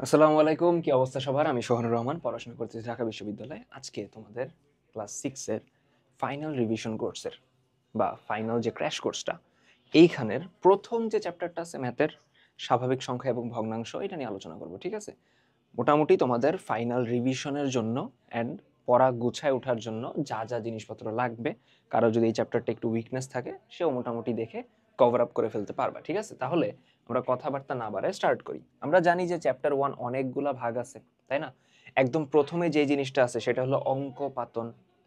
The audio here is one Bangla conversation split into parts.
আসসালামু আলাইকুম, কি অবস্থা সবার? আমি সোহানুর রহমান, পড়াশোনা করতেছি ঢাকা বিশ্ববিদ্যালয়ে। আজকে তোমাদের ক্লাস 6 এর ফাইনাল রিভিশন কোর্সের বা ফাইনাল যে ক্র্যাশ কোর্সটা, এইখানের প্রথম যে চ্যাপ্টারটা আছে ম্যাথের স্বাভাবিক সংখ্যা এবং ভগ্নাংশ, এটা নিয়ে আলোচনা করব। ঠিক আছে? মোটামুটি তোমাদের ফাইনাল রিভিশনের জন্য অ্যান্ড পড়া গুছায় ওঠার জন্য যা যা জিনিসপত্র লাগবে, কারো যদি এই চ্যাপ্টারটা একটু উইকনেস থাকে সেও মোটামুটি দেখে কভার আপ করে ফেলতে পারবা। ঠিক আছে? তাহলে আমরা কথাবার্তা না বাড়ায় স্টার্ট করি। আমরা জানি যে চ্যাপ্টার 1 অনেকগুলা ভাগ আছে, তাই না? একদম প্রথমে যে জিনিসটা আছে সেটা হলো অঙ্কপাতন,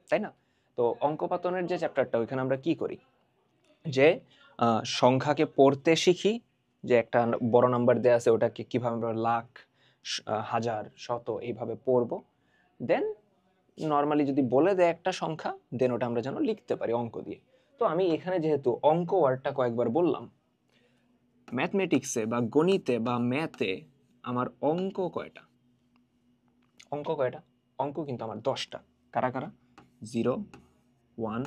তাই না? তো অঙ্কপাতনের যে চ্যাপ্টারটা, ওইখানে আমরা কি করি যে সংখ্যাকে পড়তে শিখি, যে একটা বড় নাম্বার দেয়া আছে ওটাকে কিভাবে আমরা লাখ, হাজার, শত এইভাবে পড়বো। দেন নর্মালি যদি বলে দেয় একটা সংখ্যা, দেন ওটা আমরা যেন লিখতে পারি অঙ্ক দিয়ে। তো আমি এখানে যেহেতু অঙ্ক ওয়ার্ডটা কয়েকবার বললাম, ম্যাথমেটিক্সে বা গণিতে বা ম্যাথে আমার অঙ্ক কয়টা? অঙ্ক কয়টা? অঙ্ক কিন্তু আমার 10টা। কারা কারা? 0, 1,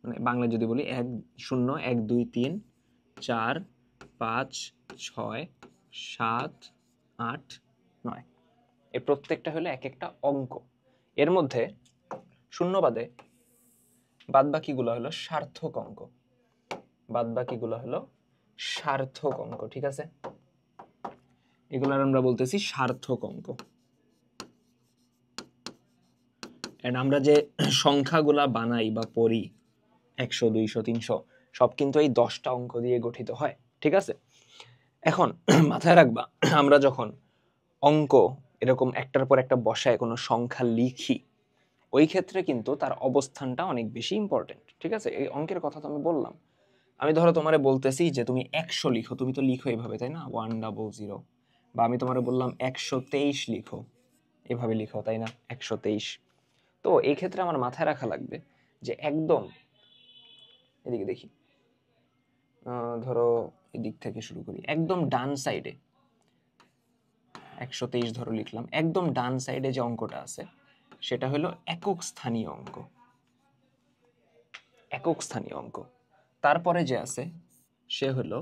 মানে বাংলা যদি বলি 1, 0, 1, 2, 3, 4, 5, 6, 7, 8, 9। এই প্রত্যেকটা হলো এক একটা অঙ্ক। এর মধ্যে শূন্য বাদে বাদবাকিগুলো হলো সার্থক অঙ্ক। বাদবাকিগুলো হলো সার্থক অঙ্ক। ঠিক আছে? এগুলোর আমরা বলতেছি সার্থক অঙ্ক। এন্ড আমরা যে সংখ্যাগুলা বানাই বা পড়ি 100, 200, 300, সব কিন্তু এই 10টা অঙ্ক দিয়ে গঠিত হয়। ঠিক আছে? এখন মাথায় রাখবা, আমরা যখন অঙ্ক এরকম একটার পর একটা বসায় কোনো সংখ্যা লিখি, ওই ক্ষেত্রে কিন্তু তার অবস্থানটা অনেক বেশি ইম্পর্টেন্ট। ঠিক আছে? এই অঙ্কের কথা তো আমি বললাম। আমি ধরো তোমারে বলতেছি যে তুমি 100 লিখো, তুমি তো লিখো এইভাবে, তাই না? 100। বা আমি তোমারে বললাম 123 লিখো, এভাবে লিখো, তাই না? 123। তো এই ক্ষেত্রে আমার মাথায় রাখা লাগবে যে একদম এদিকে দেখি, ধরো এদিক থেকে শুরু করি, একদম ডান সাইডে 123 ধরো লিখলাম, একদম ডান সাইডে যে অঙ্কটা আছে সেটা হলো একক স্থানীয় অঙ্ক। একক স্থানীয় অঙ্ক। তারপরে যে আছে সে হলো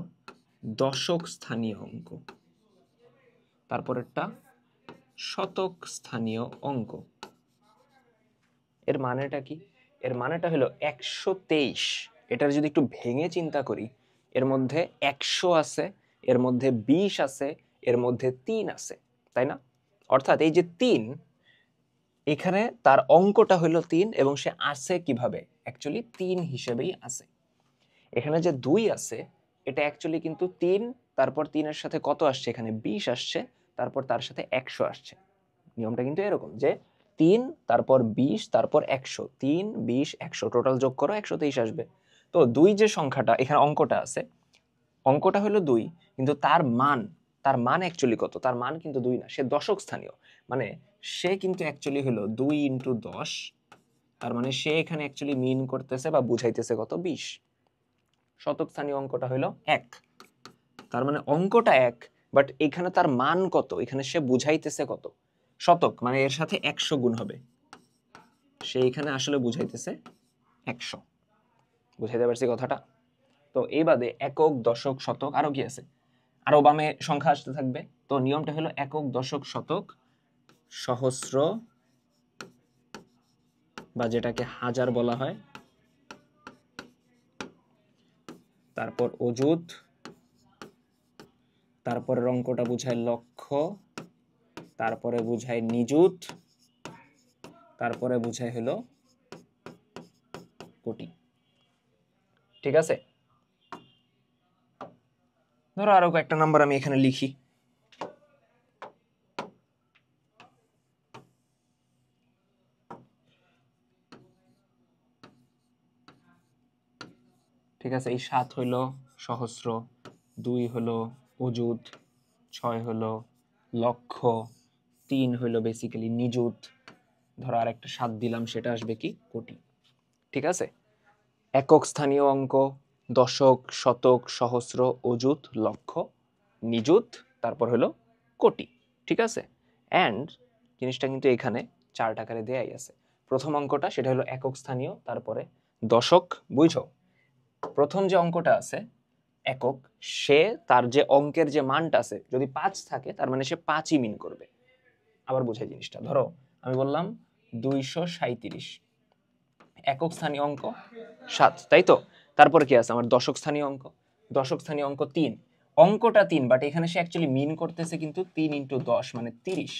দশক স্থানীয় অঙ্ক। তারপরেরটা শতক স্থানীয় অঙ্ক। এর মানেটা কি? এর মানেটা হলো 123, এটার যদি একটু ভেঙে চিন্তা করি, এর মধ্যে 100 আছে, এর মধ্যে 20 আছে, এর মধ্যে 3 আছে, তাই না? অর্থাৎ এই যে 3, এখানে তার অঙ্কটা হলো 3 এবং সে আছে কিভাবে? অ্যাকচুয়ালি 3 হিসেবেই আছে। এখানে যে 2 আছে, এটা অ্যাকচুয়ালি কিন্তু 3, তারপর 3 এর সাথে কত আসছে? এখানে 20 আসছে, তারপর তার সাথে 100 আসছে। নিয়মটা কিন্তু এরকম যে 3, তারপর 20, তারপর 100, 3, 20, 100, টোটাল যোগ করো 123 আসবে। তো 2 যে সংখ্যাটা এখানে অঙ্কটা আছে, অঙ্কটা হলো 2, কিন্তু তার মান অ্যাকচুয়ালি কত? তার মান কিন্তু 2 না, সে দশক স্থানীয়। মানে সে কিন্তু অ্যাকচুয়ালি হলো 2 × 10, তার মানে সে এখানে অ্যাকচুয়ালি মিন করতেছে বা বুঝাইতেছে কত? 20। শতক স্থানীয় অঙ্কটা হলো 1, তার মানে অঙ্কটা 1, বাট এখানে তার মান কত? এখানে সে বুঝাইতেছে কত? শতক, মানে এর সাথে 100 গুণ হবে, সে এখানে আসলে বুঝাইতেছে 100। বুঝাইতে পারছি কথাটা? তো এই বাদে একক, দশক, শতক, আরো কি আছে? আরো বামে সংখ্যা আসতে থাকবে। তো নিয়মটা হলো একক, দশক, শতক, সহস্র বা যেটাকে হাজার বলা হয়, তারপর অযুত, তারপরের অঙ্কটা বুঝায় লক্ষ, তারপরে বুঝায় নিযুত, তারপরে বুঝায় হলো কোটি। ঠিক আছে? ধরো আরো কয়েকটা নাম্বার আমি এখানে লিখি। ঠিক আছে? এই 7 হইলো সহস্র, 2 হলো অযুত, 6 হলো লক্ষ, 3 হইলো বেসিক্যালি নিযুত, ধরো আর একটা 7 দিলাম, সেটা আসবে কি? কোটি। ঠিক আছে? একক স্থানীয় অঙ্ক, দশক, শতক, সহস্র, অযুত, লক্ষ, নিযুত, তারপর হলো কোটি। ঠিক আছে? অ্যান্ড জিনিসটা কিন্তু এখানে 4 আকারে দেয়াই আছে। প্রথম অঙ্কটা সেটা হলো একক স্থানীয়, তারপরে দশক। বুঝছো? প্রথম যে অঙ্কটা আছে একক, সে তার যে অঙ্কের যে মানটা আছে যদি 5 থাকে তার মানে সে 5ই মিন করবে। আবার বোঝাই জিনিসটা, ধরো আমি বললাম 237, একক স্থানীয় অঙ্ক 7, তাই তো? তারপরে কি আছে আমার দশক স্থানীয় অঙ্ক, দশক স্থানীয় অঙ্ক 3, অঙ্কটা 3 বাট এখানে সে অ্যাকচুয়ালি মিন করতেছে কিন্তু 3 × 10 মানে 30,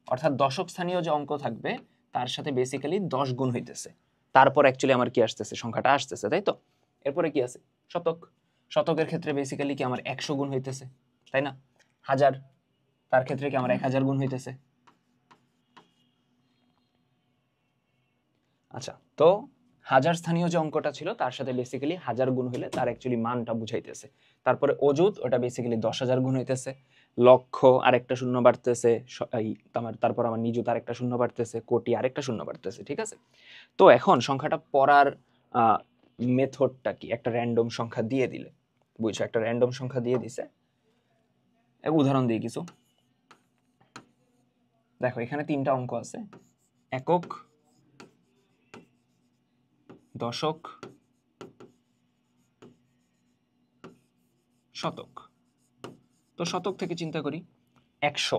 অর্থাৎ দশক স্থানীয় যে অঙ্ক থাকবে তার সাথে বেসিক্যালি 10 গুণ হইতেছে, তারপর অ্যাকচুয়ালি আমার কি আসতেছে, সংখ্যাটা আসতেছে, তাই তো? এরপরে কি আছে শতক, শতকের ক্ষেত্রে বেসিক্যালি কি আমার 100 গুণ হইতেছে, তাই না? হাজার, তার ক্ষেত্রে কি আমার 1000 গুণ হইতেছে। আচ্ছা, তো হাজার স্থানীয় যে অঙ্কটা ছিল তার সাথে বেসিক্যালি 1000 গুণ হইলে তার অ্যাকচুয়ালি মানটা বুঝাইতেছে। তারপরে অযুত, ওটা বেসিক্যালি 10,000 গুণ হইতেছে। লক্ষ আরেকটা শূন্য বাড়তেছে, তারপর আমার নিযুত আরেকটা শূন্য বাড়তেছে, কোটি আরেকটা শূন্য বাড়তেছে, ঠিক আছে? তো এখন সংখ্যাটা পড়ার মেথডটা কি, একটা র্যান্ডম সংখ্যা দিয়ে দিলে, বুঝছো, একটা র্যান্ডম সংখ্যা দিয়ে দিছে। এক উদাহরণ দিই কিছু, দেখো এখানে 3টা অঙ্ক আছে, একক, দশক, শতক। তো শতক থেকে চিন্তা করি, 100,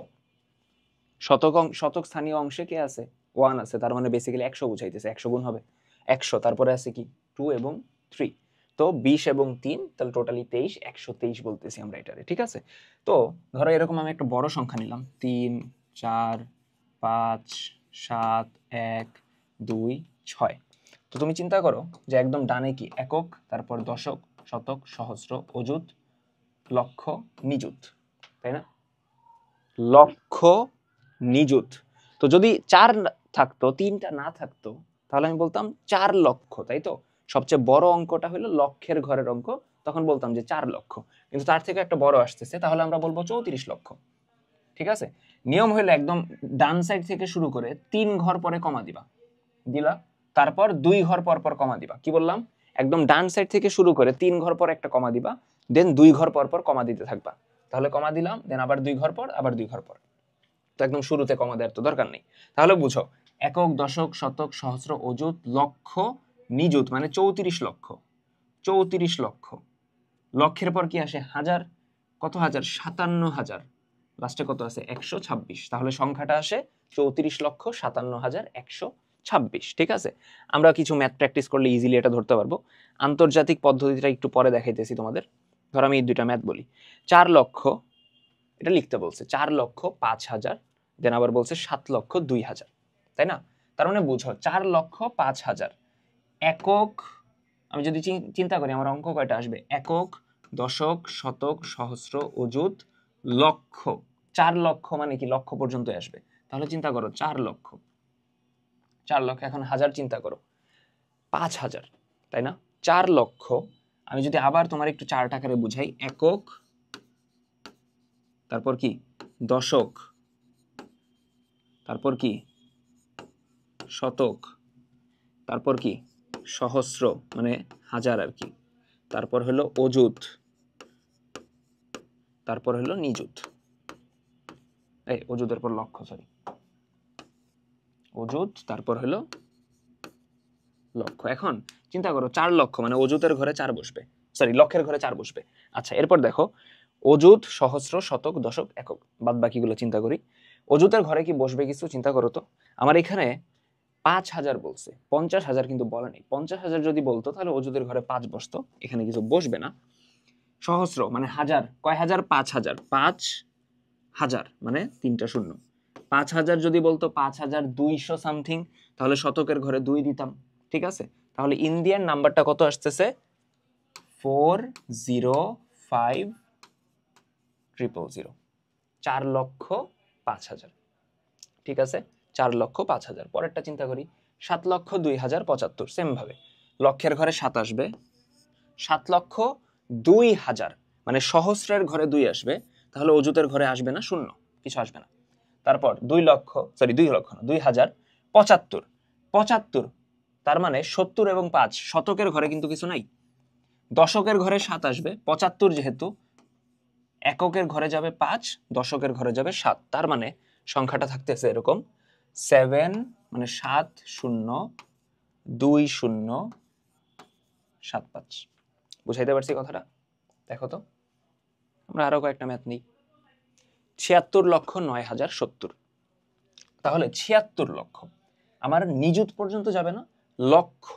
শতক স্থানীয় অংশে কে আছে, 1 আছে, তার মানে বেসিক্যালি 100 বুঝাইতেছে, 100 গুণ হবে 100, তারপরে আছে কি 2 এবং 3, তো 20 এবং 3, তাহলে টোটালি 23, 123 বলতেছি আমরা এটারে, ঠিক আছে? তো ধরো এরকম আমি একটা বড় সংখ্যা নিলাম, 3, 4, 5, 7, 1, 2, 6। তো তুমি চিন্তা করো যে একদম ডানে কি একক, তারপর দশক, শতক, সহস্র, অযুত, লক্ষ, নিযুত, তাই না? লক্ষ, নিযুত। তো যদি 4 থাকতো, 3টা না থাকতো, তাহলে আমি বলতাম 4 লক্ষ, তাই তো? সবচেয়ে বড় অঙ্কটা হলো লক্ষের ঘরের অঙ্ক, তখন বলতাম যে 4 লক্ষ, কিন্তু তার থেকে একটা বড় আসতেছে, তাহলে আমরা বলবো 34 লক্ষ, ঠিক আছে? নিয়ম হলো একদম ডান সাইড থেকে শুরু করে 3 ঘর পরে কমা দিবা, দিলা, তারপর 2 ঘর পর পর কমা দিবা। কি বললাম? একদম ডান সাইড থেকে শুরু করে 3 ঘর পর একটা কমা দিবা, দেন 2 ঘর পর পর কমা দিতে থাকবা। তাহলে কমা দিলাম, দেন আবার 2 ঘর পর, আবার 2 ঘর পর। তো একদম শুরুতে কমা দেওয়ার তো দরকার নেই। তাহলে বুঝো, একক, দশক, শতক, সহস্র, অযুত, লক্ষ, নিযুত মানে 34 লক্ষ, 34 লক্ষ। লক্ষের পর কি আসে? হাজার, কত হাজার? 57,000, লাস্টে কত আছে? 126, তাহলে সংখ্যাটা আসে 34,57,126, ঠিক আছে? আমরা কিছু ম্যাথ প্র্যাকটিস করলে ইজিলি এটা ধরতে পারবো। আন্তর্জাতিক পদ্ধতিটা একটু পরে দেখাইতেছি তোমাদের। ধর আমি এই দুইটা ম্যাথ বলি, 4 লক্ষ, এটা লিখতে বলছে 4,05,000, দেন আবার বলছে 7,02,000, তাই না? তার মানে বুঝো 4,05,000 একক, আমি যদি চিন্তা করি আমার অঙ্ক কয়টা আসবে, একক, দশক, শতক, সহস্র, অযুত, লক্ষ। 4 লক্ষ মানে কি লক্ষ পর্যন্ত আসবে, তাহলে চিন্তা করো 4 লক্ষ, 4 লক্ষ, এখন হাজার চিন্তা করো 5,000, তাই না? 4 লক্ষ, আমি যদি আবার তোমার একটু চার্ট আকারে বুঝাই, একক, তারপর কি দশক, তারপর কি শতক, তারপর কি সহস্র মানে হাজার আর কি, তারপর হলো অযুত, তারপর হলো নিযুত, এই অযুতের পর লক্ষ, সরি, অযুত, তারপর হলো লক্ষ। এখন চিন্তা করো 4 লক্ষ মানে অযুতের ঘরে 4 বসবে, সরি লক্ষের ঘরে 4 বসবে। আচ্ছা, এরপর দেখো অযুত, সহস্র, শতক, দশক, একক, বাদ বাকিগুলো চিন্তা করি। অযুতের ঘরে কি বসবে কিছু? চিন্তা করো তো। আমার এখানে 5,000 বলছে, 50,000 কিন্তু বলে নেই। 50,000 যদি বলতো তাহলে অযুতের ঘরে 5 বসতো, এখানে কিছু বসবে না। সহস্র মানে হাজার, কয় হাজার? 5,000, 5,000 মানে 3টা শূন্য। 5,000 যদি বলতো 5,200 সামথিং, তাহলে শতকের ঘরে 2 দিতাম, ঠিক আছে? তাহলে ইন্ডিয়ান নাম্বারটা কত আসতেছে? 4,05,000, 4,05,000, ঠিক আছে? 4,05,000। পরেরটা চিন্তা করি, 7,02,075, সেম ভাবে লক্ষের ঘরে 7 আসবে, 7,02,000 মানে সহস্রের ঘরে 2 আসবে, তাহলে অযুতের ঘরে আসবে না, শূন্য, কিছু আসবে না। তারপর 2 লক্ষ, সরি 2 লক্ষ না, 2,075, 75, তার মানে 70 এবং 5, শতকের ঘরে কিন্তু কিছু নাই। দশকের ঘরে 7 আসবে, 75 যেহেতু, এককের ঘরে যাবে 5, দশকের ঘরে যাবে 7, তার মানে সংখ্যাটা থাকতেছে এরকম 7 মানে 7,0,20,75। বুঝাইতে পারছি কথাটা? দেখো তো, আমরা আরো কয়েকটা ম্যাথ নেই। 76,09,070। তাহলে 76 লক্ষ আমার নিযুত পর্যন্ত যাবে না, লক্ষ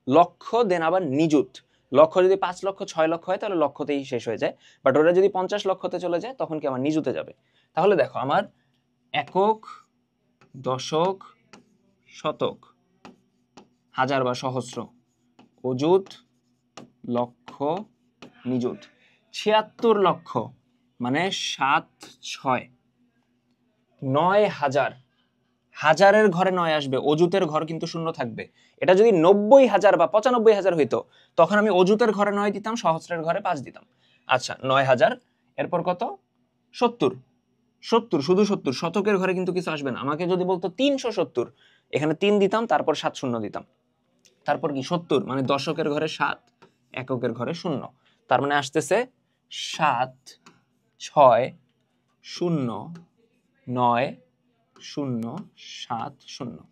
লক্ষ দেন আবার নিযুত। লক্ষ যদি 5 লক্ষ 6 লক্ষ হয় তাহলে লক্ষতেই শেষ হয়ে যায়, বাট ওরা যদি 50 লক্ষতে চলে যায় তখন কি আমার নিযুতে যাবে। তাহলে দেখো আমার একক, দশক, শতক, হাজার বা সহস্র, অযুত, লক্ষ, নিযুত। 76 লক্ষ মানে 7 6 9,000। হাজারের ঘরে 9 আসবে, অযুতের ঘর কিন্তু শূন্য থাকবে। এটা যদি 90,000 বা 95,000 হইতো তখন আমি অযুতের ঘরে 9 দিতাম, সহস্রের ঘরে 5 দিতাম। আচ্ছা 9,000, এরপর কত? 70। 70, শুধু 70, শতকের ঘরে কিন্তু কিছু আসবে না। আমাকে যদি বলতো 370, এখানে 3 দিতাম, তারপর 7 শূন্য দিতাম। তারপর কি 70 মানে দশকের ঘরে 7, এককের ঘরে 0। তার মানে আসতেছে 7 6 0 9 0 7 0।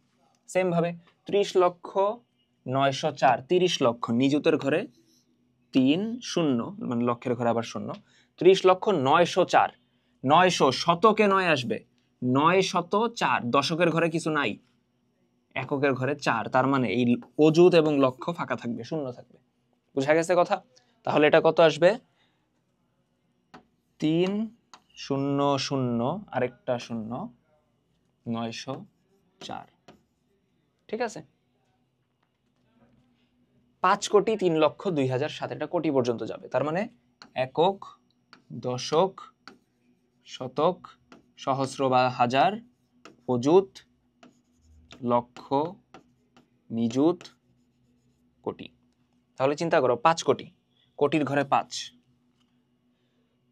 সেম ভাবে 30,09,004, 30 লক্ষ নিযুতের ঘরে 3 0 মানে লক্ষের ঘরে আবার 0। 30,09,004, 900 শতকে 9 আসবে, 904, দশকের ঘরে কিছু নাই, এককের ঘরে 4। তার মানে এই অযুত এবং লক্ষ ফাঁকা থাকবে, শূন্য থাকবে। বুঝা গেছে কথা? তাহলে এটা কত আসবে? 3 0 0 আরেকটা 0 904। ঠিক আছে, 5,03,02,007, এটা কোটি পর্যন্ত যাবে। তার মানে একক, দশক, শতক, সহস্র বা হাজার, অযুত, লক্ষ, নিযুত, কোটি। তাহলে চিন্তা করো 5 কোটি, কোটির ঘরে 5,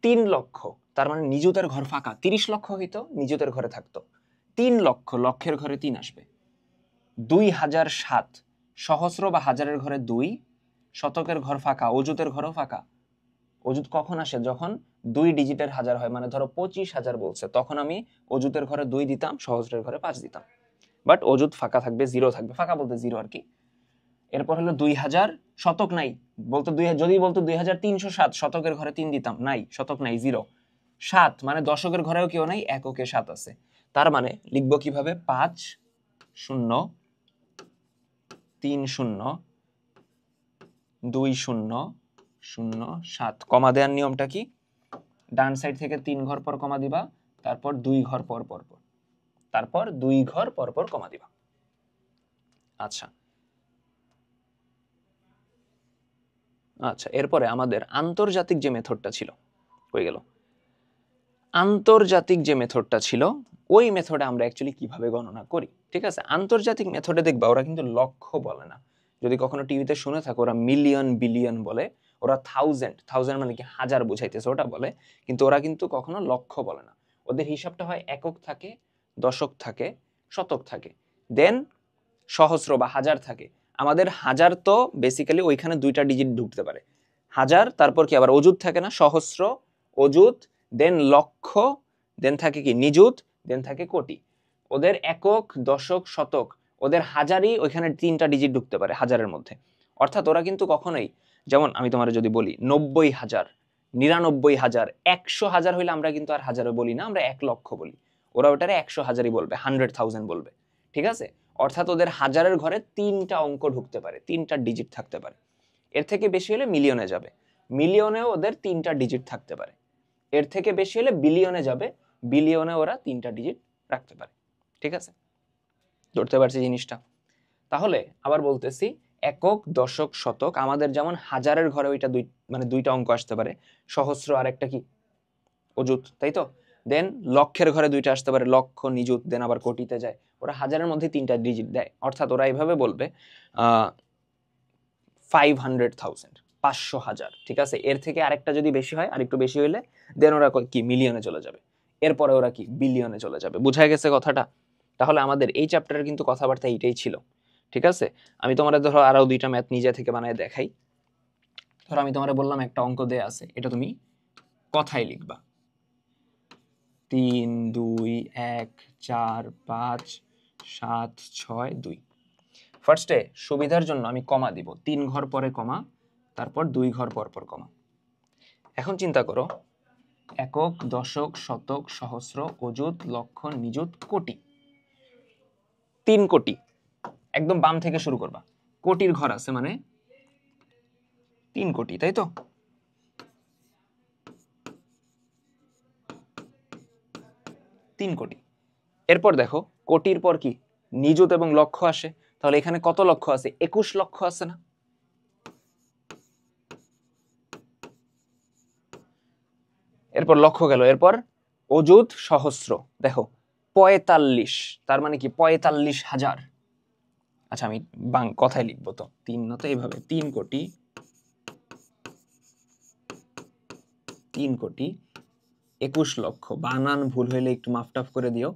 3 লক্ষ, তার মানে নিযুতের ঘর ফাঁকা। 30 লক্ষ হইতো, নিযুতের ঘরে থাকতো। 3 লক্ষ, লক্ষের ঘরে 3 আসবে। 2,007, সহস্র বা হাজারের ঘরে 2, শতকের ঘর ফাঁকা, অযুতের ঘরও ফাঁকা। অযুত কখন আসে? যখন 2 ডিজিটের হাজার হয়, মানে ধরো 25,000 বলছে, তখন আমি অযুতের ঘরে 2 দিতাম, সহস্রের ঘরে 5 দিতাম। বাট অযুত ফাঁকা থাকবে, জিরো থাকবে, ফাঁকা বলতে জিরো আর কি। এরপর হলো 2,000, শতক নাই, বলতো যদি বলতো 2,307, শতকের ঘরে 3 দিতাম, নাই, শতক নাই, জিরো। 7 মানে দশকের ঘরেও কেউ নাই, এককে 7 আছে। তার মানে লিখবো কিভাবে? 5 0 3 0 2 0 0 7। কমা দেওয়ার নিয়মটা কি? ডান সাইড থেকে 3 ঘর পর কমা দিবা, তারপর 2 ঘর পর পর পর, তারপর 2 ঘর পর পর কমা দিবা। আচ্ছা আচ্ছা, এরপরে আমাদের আন্তর্জাতিক যে মেথডটা ছিল, হয়ে গেল। আন্তর্জাতিক যে মেথডটা ছিল, ওই মেথডে আমরা অ্যাকচুয়ালি কিভাবে গণনা করি। ঠিক আছে, আন্তর্জাতিক মেথডে দেখবা ওরা কিন্তু লক্ষ বলে না। যদি কখনো টিভিতে শুনে থাকো, ওরা মিলিয়ন বিলিয়ন বলে, ওরা থাউজেন্ড মানে কি হাজার বুঝাইতেছে ওটা বলে, কিন্তু ওরা কিন্তু কখনো লক্ষ বলে না। ওদের হিসাবটা হয় একক থাকে, দশক থাকে, শতক থাকে, দেন সহস্র বা হাজার থাকে। আমাদের হাজার তো বেসিক্যালি ওইখানে 2টা ডিজিট ঢুকতে পারে, হাজার, তারপর কি আবার অযুত থাকে না, সহস্র, অযুত, দেন লক্ষ, দেন থাকে কি নিযুত, দেন থাকে কোটি। ওদের একক, দশক, শতক, ওদের হাজারই ওইখানে 3টা ডিজিট ঢুকতে পারে হাজারের মধ্যে। অর্থাৎ ওরা কিন্তু কখনোই, যেমন আমি তোমার যদি বলি 90,000, 99,000, 100,000 হইলে আমরা কিন্তু আর হাজারে বলি না, আমরা 1 লক্ষ বলি। ওরা ওটারে 100,000ই বলবে, 100,000 বলবে। ঠিক আছে, অর্থাৎ ওদের হাজারের ঘরে 3টা অঙ্ক ঢুকতে পারে, 3টা ডিজিট থাকতে পারে। এর থেকে বেশি হলে মিলিয়নে যাবে, মিলিয়নেও ওদের 3টা ডিজিট থাকতে পারে। এর থেকে বেশি হলে বিলিয়নে যাবে, বিলিয়নে ওরা 3টা ডিজিট রাখতে পারে। ঠিক আছে, ধরতে পারছি জিনিসটা? তাহলে আবার বলতেছি, একক, দশক, শতক, আমাদের যেমন হাজারের ঘরে ওইটা মানে 2টা অঙ্ক আসতে পারে, সহস্র আর একটা কি অযুত, তাই তো। দেন লক্ষের ঘরে 2টা আসতে পারে, লক্ষ, নিযুত, দেন আবার কোটিতে যায়। ওরা হাজারের মধ্যে 3টা ডিজিট দেয়, অর্থাৎ ওরা এইভাবে বলবে 500,000, 500,000। ঠিক আছে, এর থেকে আরেকটা যদি বেশি হয়, আরেকটু বেশি হইলে দেন ওরা কি মিলিয়নে চলে যাবে, এরপরে ওরা কি বিলিয়নে চলে যাবে। বুঝা গেছে কথাটা? তাহলে আমাদের এই চ্যাপ্টারের কিন্তু কথাবার্তা এইটাই ছিল। ঠিক আছে, আমি তোমাদের ধরো আরো 2টা ম্যাথ নিজে থেকে বানায় দেখাই। ধরো আমি তোমার বললাম একটা অঙ্ক দেয়া আছে, এটা তুমি কথায় লিখবা। 3 2 1 4 5 7 6 2। ফার্স্টে সুবিধার জন্য আমি কমা দিব, 3 ঘর পরে কমা, তারপর 2 ঘর পর পর কমা। এখন চিন্তা করো, একক, দশক, শতক, সহস্র, অযুত, লক্ষ, নিযুত, কোটি। 3 কোটি, একদম বাম থেকে শুরু করবা। কোটির ঘর আছে মানে 3 কোটি, তাই তো? তিন কোটি। এরপর দেখো কোটির পর কি নিযুত এবং লক্ষ আসে, তাহলে এখানে কত লক্ষ আছে? 21 লক্ষ আছে না? এরপর লক্ষ গেল, এরপর অযুত, সহস্র, দেখো 45, তার মানে কি 45,000। আচ্ছা আমি কথায় লিখবো তো, 3 না তো এইভাবে, 3 কোটি, 3 কোটি 21 লক্ষ। বানান ভুল হইলে একটু মাফটাফ করে দিও।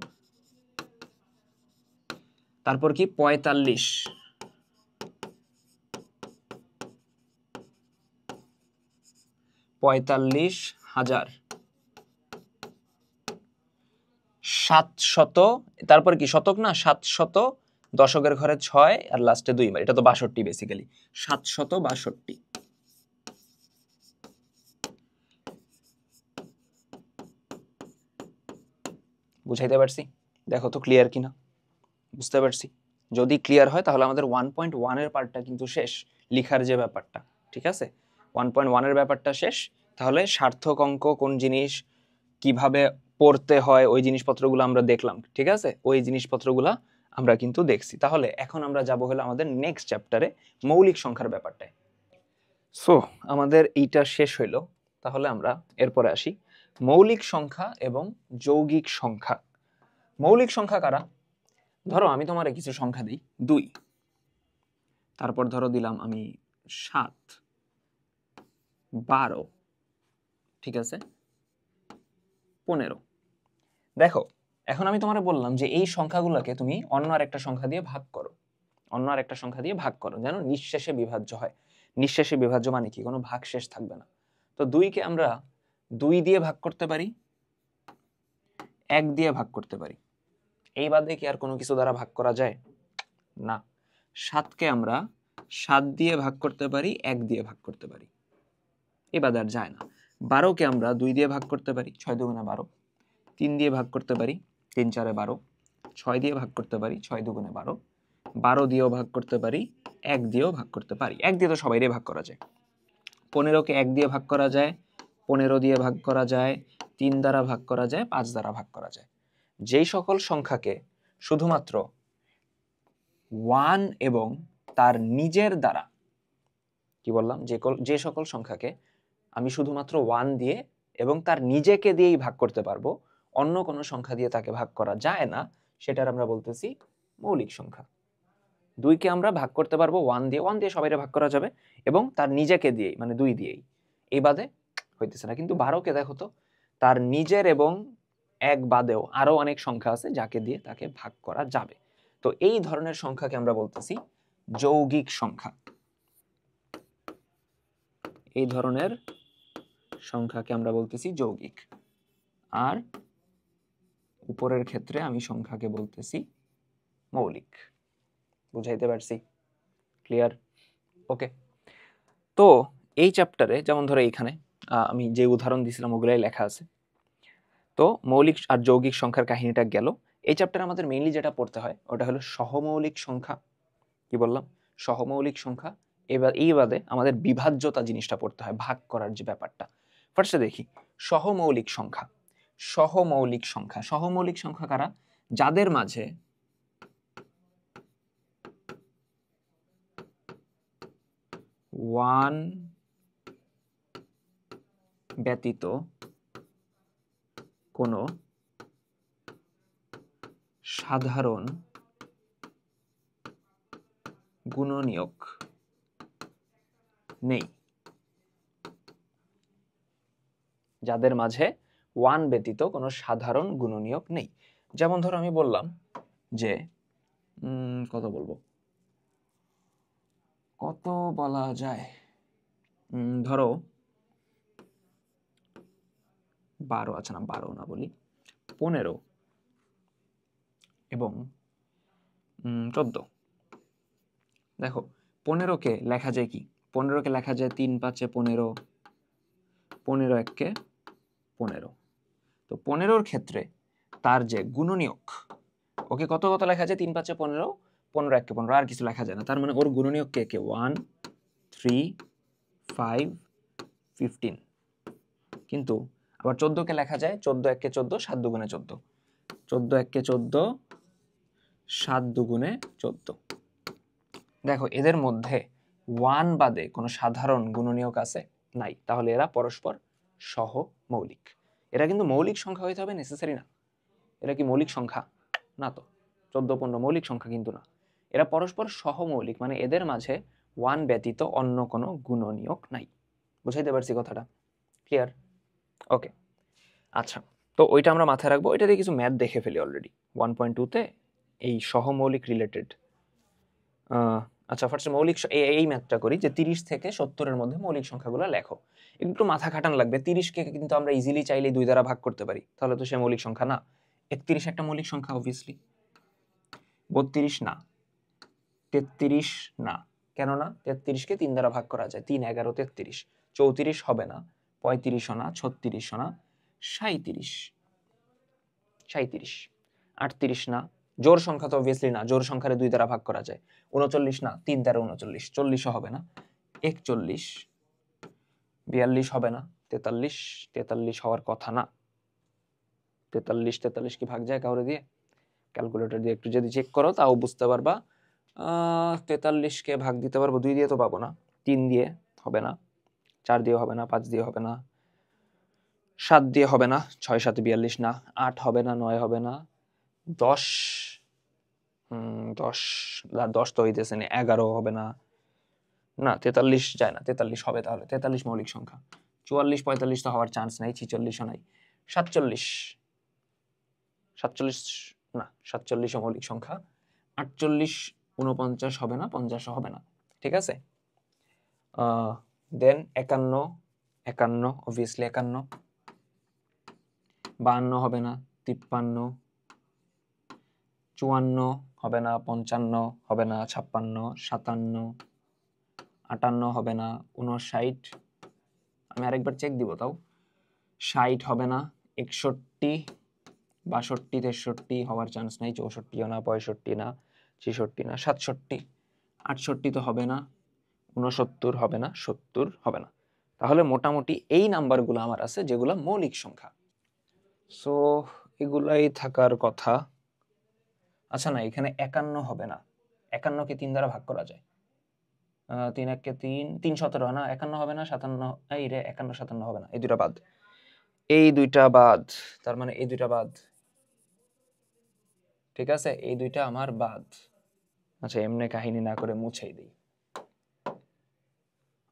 তারপর কি 45,000, 700, তারপর কি শতক না, 700, দশকের ঘরে 6 আর লাস্টে 2 এটা তো 62 বেসিক্যালি, 762। বুঝাইতে পারছি? দেখো তো ক্লিয়ার কিনা, বুঝতে পারছি? যদি ক্লিয়ার হয় তাহলে আমাদের 1.1 এর পার্টটা কিন্তু শেষ, লিখার যে ব্যাপারটা, ঠিক আছে? 1.1 এর ব্যাপারটা শেষ। তাহলে সার্থক অঙ্ক কোন জিনিস, কিভাবে পড়তে হয়, ওই জিনিসপত্রগুলো আমরা দেখলাম, ঠিক আছে? ওই জিনিসপত্রগুলো আমরা কিন্তু দেখছি। তাহলে এখন আমরা যাব হলো আমাদের নেক্সট চ্যাপ্টারে, মৌলিক সংখ্যার ব্যাপারটায়। সো আমাদের এইটা শেষ হইলো, তাহলে আমরা এরপরে আসি মৌলিক সংখ্যা এবং যৌগিক সংখ্যা। মৌলিক সংখ্যা কারা? ধরো আমি তোমারে কিছু সংখ্যা দিই 2, তারপর ধরো দিলাম আমি 7, 12, ঠিক আছে, 15। দেখো এখন আমি তোমারে বললাম যে এই সংখ্যাগুলোকে তুমি অন্য আরেকটা সংখ্যা দিয়ে ভাগ করো, অন্য আরেকটা সংখ্যা দিয়ে ভাগ করো, যেন নিঃশেষে বিভাজ্য হয়। নিঃশেষে বিভাজ্য মানে কি? কোনো ভাগশেষ থাকবে না। তো 2কে আমরা 2 দিয়ে ভাগ করতে পারি, 1 দিয়ে ভাগ করতে পারি। এই বাদে কি আর কোনো কিছু দ্বারা ভাগ করা যায়? না। 7কে আমরা 7 দিয়ে ভাগ করতে পারি, 1 দিয়ে ভাগ করতে পারি, এই বাদে আর যায় না। 12কে আমরা 2 দিয়ে ভাগ করতে পারি, 6 দুগুণে 12। 3 দিয়ে ভাগ করতে পারি, 3 4 12। 6 দিয়ে ভাগ করতে পারি, 6 দুগুণে 12। 12 দিয়েও ভাগ করতে পারি, 1 দিয়েও ভাগ করতে পারি। 1 দিয়ে তো সবাইরে ভাগ করা যায়। 15কে 1 দিয়ে ভাগ করা যায়, 15 দিয়ে ভাগ করা যায়, 3 দ্বারা ভাগ করা যায়, 5 দ্বারা ভাগ করা যায়। যেই সকল সংখ্যাকে শুধুমাত্র 1 এবং তার নিজের দ্বারা, কি বললাম, যে সকল সংখ্যাকে আমি শুধুমাত্র 1 দিয়ে এবং তার নিজেকে দিয়েই ভাগ করতে পারবো, অন্য কোনো সংখ্যা দিয়ে তাকে ভাগ করা যায় না, সেটার আমরা বলতেছি মৌলিক সংখ্যা। 2কে আমরা ভাগ করতে পারবো 1 দিয়ে, 1 দিয়ে সবাইরে ভাগ করা যাবে, এবং তার নিজেকে দিয়েই মানে 2 দিয়েই। এই বাদে হইতেছে না। কিন্তু 12কে দেখো তো, তার নিজের এবং 1 বাদেও আরো অনেক সংখ্যা আছে যাকে দিয়ে তাকে ভাগ করা যাবে। তো এই ধরনের সংখ্যাকে আমরা বলতেছি যৌগিক সংখ্যা। এই ধরনের সংখ্যাকে আমরা বলতেছি যৌগিক। আর উপরের ক্ষেত্রে আমি সংখ্যাকে বলতেছি মৌলিক। বুঝাইতে পারছি? ক্লিয়ার? ওকে। তো এই চ্যাপ্টারে যেমন ধরো এইখানে আমি যে উদাহরণ দিছিলাম ওগুলাই লেখা আছে। তো মৌলিক আর যৌগিক সংখ্যার কাহিনীটা গেল। এই চ্যাপ্টারে আমাদের মেইনলি যেটা পড়তে হয় ওটা হলো সহমৌলিক সংখ্যা। কি বললাম? সহমৌলিক সংখ্যা। এবার এই বাদে আমাদের বিভাজ্যতা জিনিসটা পড়তে হয়, ভাগ করার যে ব্যাপারটা। ফার্স্টে দেখি সহমৌলিক সংখ্যা। সহমৌলিক সংখ্যা, সহমৌলিক সংখ্যা কারা? যাদের মাঝে ওয়ান ব্যতীত কোনো সাধারণ গুণনীয়ক নেই। যাদের মাঝে 1 ব্যতীত কোনো সাধারণ গুণনীয়ক নেই। যেমন ধরো আমি বললাম যে কত বলবো, কত বলা যায়, ধরো 12, আচ্ছা না 12 না বলি, 15 এবং 14। দেখো 15কে লেখা যায় কি? 15কে লেখা যায় 3 5 15, 15 এককে 15। তো 15-র ক্ষেত্রে তার যে গুণনীয়ক, ওকে কত কত লেখা যায়? 3 5 15, 15 এককে 15, আর কিছু লেখা যায় না। তার মানে ওর গুণনীয়ক কে কে? 1 3 5 15। কিন্তু আবার 14 কে লেখা যায় 14 এককে 14, 7 দুগুণে 14, 14 এককে 14, 7 দুগুণে 14। দেখো এদের মধ্যে 1 বাদে কোনো সাধারণ গুণনীয়ক আছে? নাই। তাহলে এরা পরস্পর সহমৌলিক। এরা কিন্তু মৌলিক সংখ্যা হইতে হবে নেসেসারি না। এরা কি মৌলিক সংখ্যা? না তো। 14 15 মৌলিক সংখ্যা কিন্তু না। এরা পরস্পর সহমৌলিক, মানে এদের মাঝে 1 ব্যতীত অন্য কোনো গুণনীয়ক নাই। বুঝাইতে পারছি কথাটা? ক্লিয়ার? ওকে, আচ্ছা। তো ওইটা আমরা মাথায় রাখবো। এটা দিয়ে কিছু ম্যাথ দেখে ফেলি অলরেডি 1.2-তে, এই সহমৌলিক রিলেটেড। আচ্ছা, ফার্স্টে মৌলিক এই ম্যাথটা করি যে 30 থেকে 70-এর মধ্যে মৌলিক সংখ্যাগুলো লেখো। একটু মাথা খাটান লাগবে। 30-কে কিন্তু আমরা ইজিলি চাইলে 2 দ্বারা ভাগ করতে পারি, তাহলে তো সে মৌলিক সংখ্যা না। 31 একটা মৌলিক সংখ্যা অবভিয়াসলি। 32 না, 33 না। কেন না? 33-কে 3 দ্বারা ভাগ করা যায়। 3 11 33। 34 হবে না, 35ও না, 36ও না, 37 38 না। জোড় সংখ্যা তো অবভিয়াসলি না, জোড় সংখ্যারে 2 দ্বারা ভাগ করা যায়। 39 না, 3 দ্বারা 39, 40ও হবে না, 41 42 হবে না, 43 হওয়ার কথা না। 43 কি ভাগ যায় কাউরে দিয়ে? ক্যালকুলেটর দিয়ে একটু যদি চেক করো তাও বুঝতে পারবা। 43-কে ভাগ দিতে পারবো, 2 দিয়ে তো পাবো না, 3 দিয়ে হবে না, 4 দিয়ে হবে না, 5 দিয়ে হবে না, 7 দিয়ে হবে না, 6 7 42 না, 8 হবে না, 9 হবে না, 10 10 তো হইতেছে না, 11 হবে না, না 43 যায় না, 43 হবে তাহলে, 43 মৌলিক সংখ্যা। 44 45 তো হওয়ার চান্স নাই, 46ও নাই, 47 না, 47ও মৌলিক সংখ্যা। 48 49 হবে না, 50ও হবে না। ঠিক আছে? দেন 51 অবভিয়াসলি 51, 52 হবে না, 53 54 হবে না, 55 হবে না, 56 57 58 হবে না, 59, আমি আরেকবার চেক দিব তাও, 60 হবে না, 61 62 63 হওয়ার চান্স নাই, 64ও না, 65 না, 66 না, 67 68 তো হবে না, 69 হবে না, 70 হবে না। তাহলে মোটামুটি এই নাম্বারগুলো আমার আছে যেগুলো মৌলিক সংখ্যা। সো এগুলাই থাকার কথা। আচ্ছা না, এখানে 51 হবে না, 51-কে 3 দ্বারা ভাগ করা যায়। 3 1-কে 3, 3 17 না, 51 হবে না, 57 এই রে 51 57 হবে না, এই দুইটা বাদ, এই দুইটা বাদ, তার মানে এই দুইটা বাদ। ঠিক আছে, এই দুইটা আমার বাদ। আচ্ছা, এমনি কাহিনী না করে মুছেই দিই।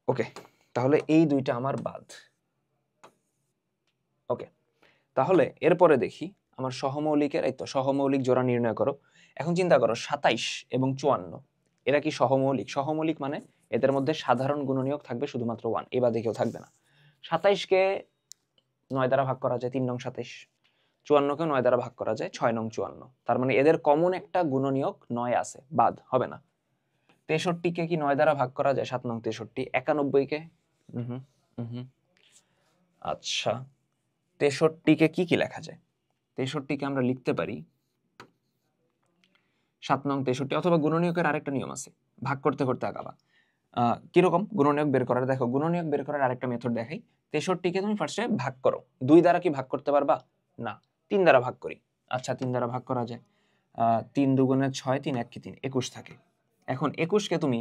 ওকে, তাহলে এই দুইটা আমার বাদ। ওকে, তাহলে এরপরে দেখি আমার সহমৌলিকের, এই তো সহমৌলিক জোড়া নির্ণয় করো। এখন চিন্তা করো 27 এবং 54 এরা কি সহমৌলিক? সহমৌলিক মানে এদের মধ্যে সাধারণ গুণনীয়ক থাকবে শুধুমাত্র 1, এ বাদে কেউ থাকবে না। 27-কে 9 দ্বারা ভাগ করা যায়, 3 নং 27। 54-কেও 9 দ্বারা ভাগ করা যায়, 6 নং 54। তার মানে এদের কমন একটা গুণনীয়ক 9 আছে, বাদ হবে না। 63-কে কি 9 দ্বারা ভাগ করা যায়? 7 নং 63। 91-কে আচ্ছা, 63-কে কি লেখা যায়? 63-কে আমরা লিখতে পারি 7 নং 63, অথবা গুণনীয়কের আরেকটা নিয়ম আছে, ভাগ করতে করতে আগাবা। কিরকম গুণনীয়ক বের করার? দেখো, গুণনীয়ক বের করার আরেকটা মেথড দেখাই। 63-কে তুমি ফার্স্টে ভাগ করো। 2 দ্বারা কি ভাগ করতে পারবা? না, 3 দ্বারা ভাগ করি। আচ্ছা, 3 দ্বারা ভাগ করা যায়। 3 দুগুণে 6, 3 1 3, 21 থাকে। এখন 21-কে তুমি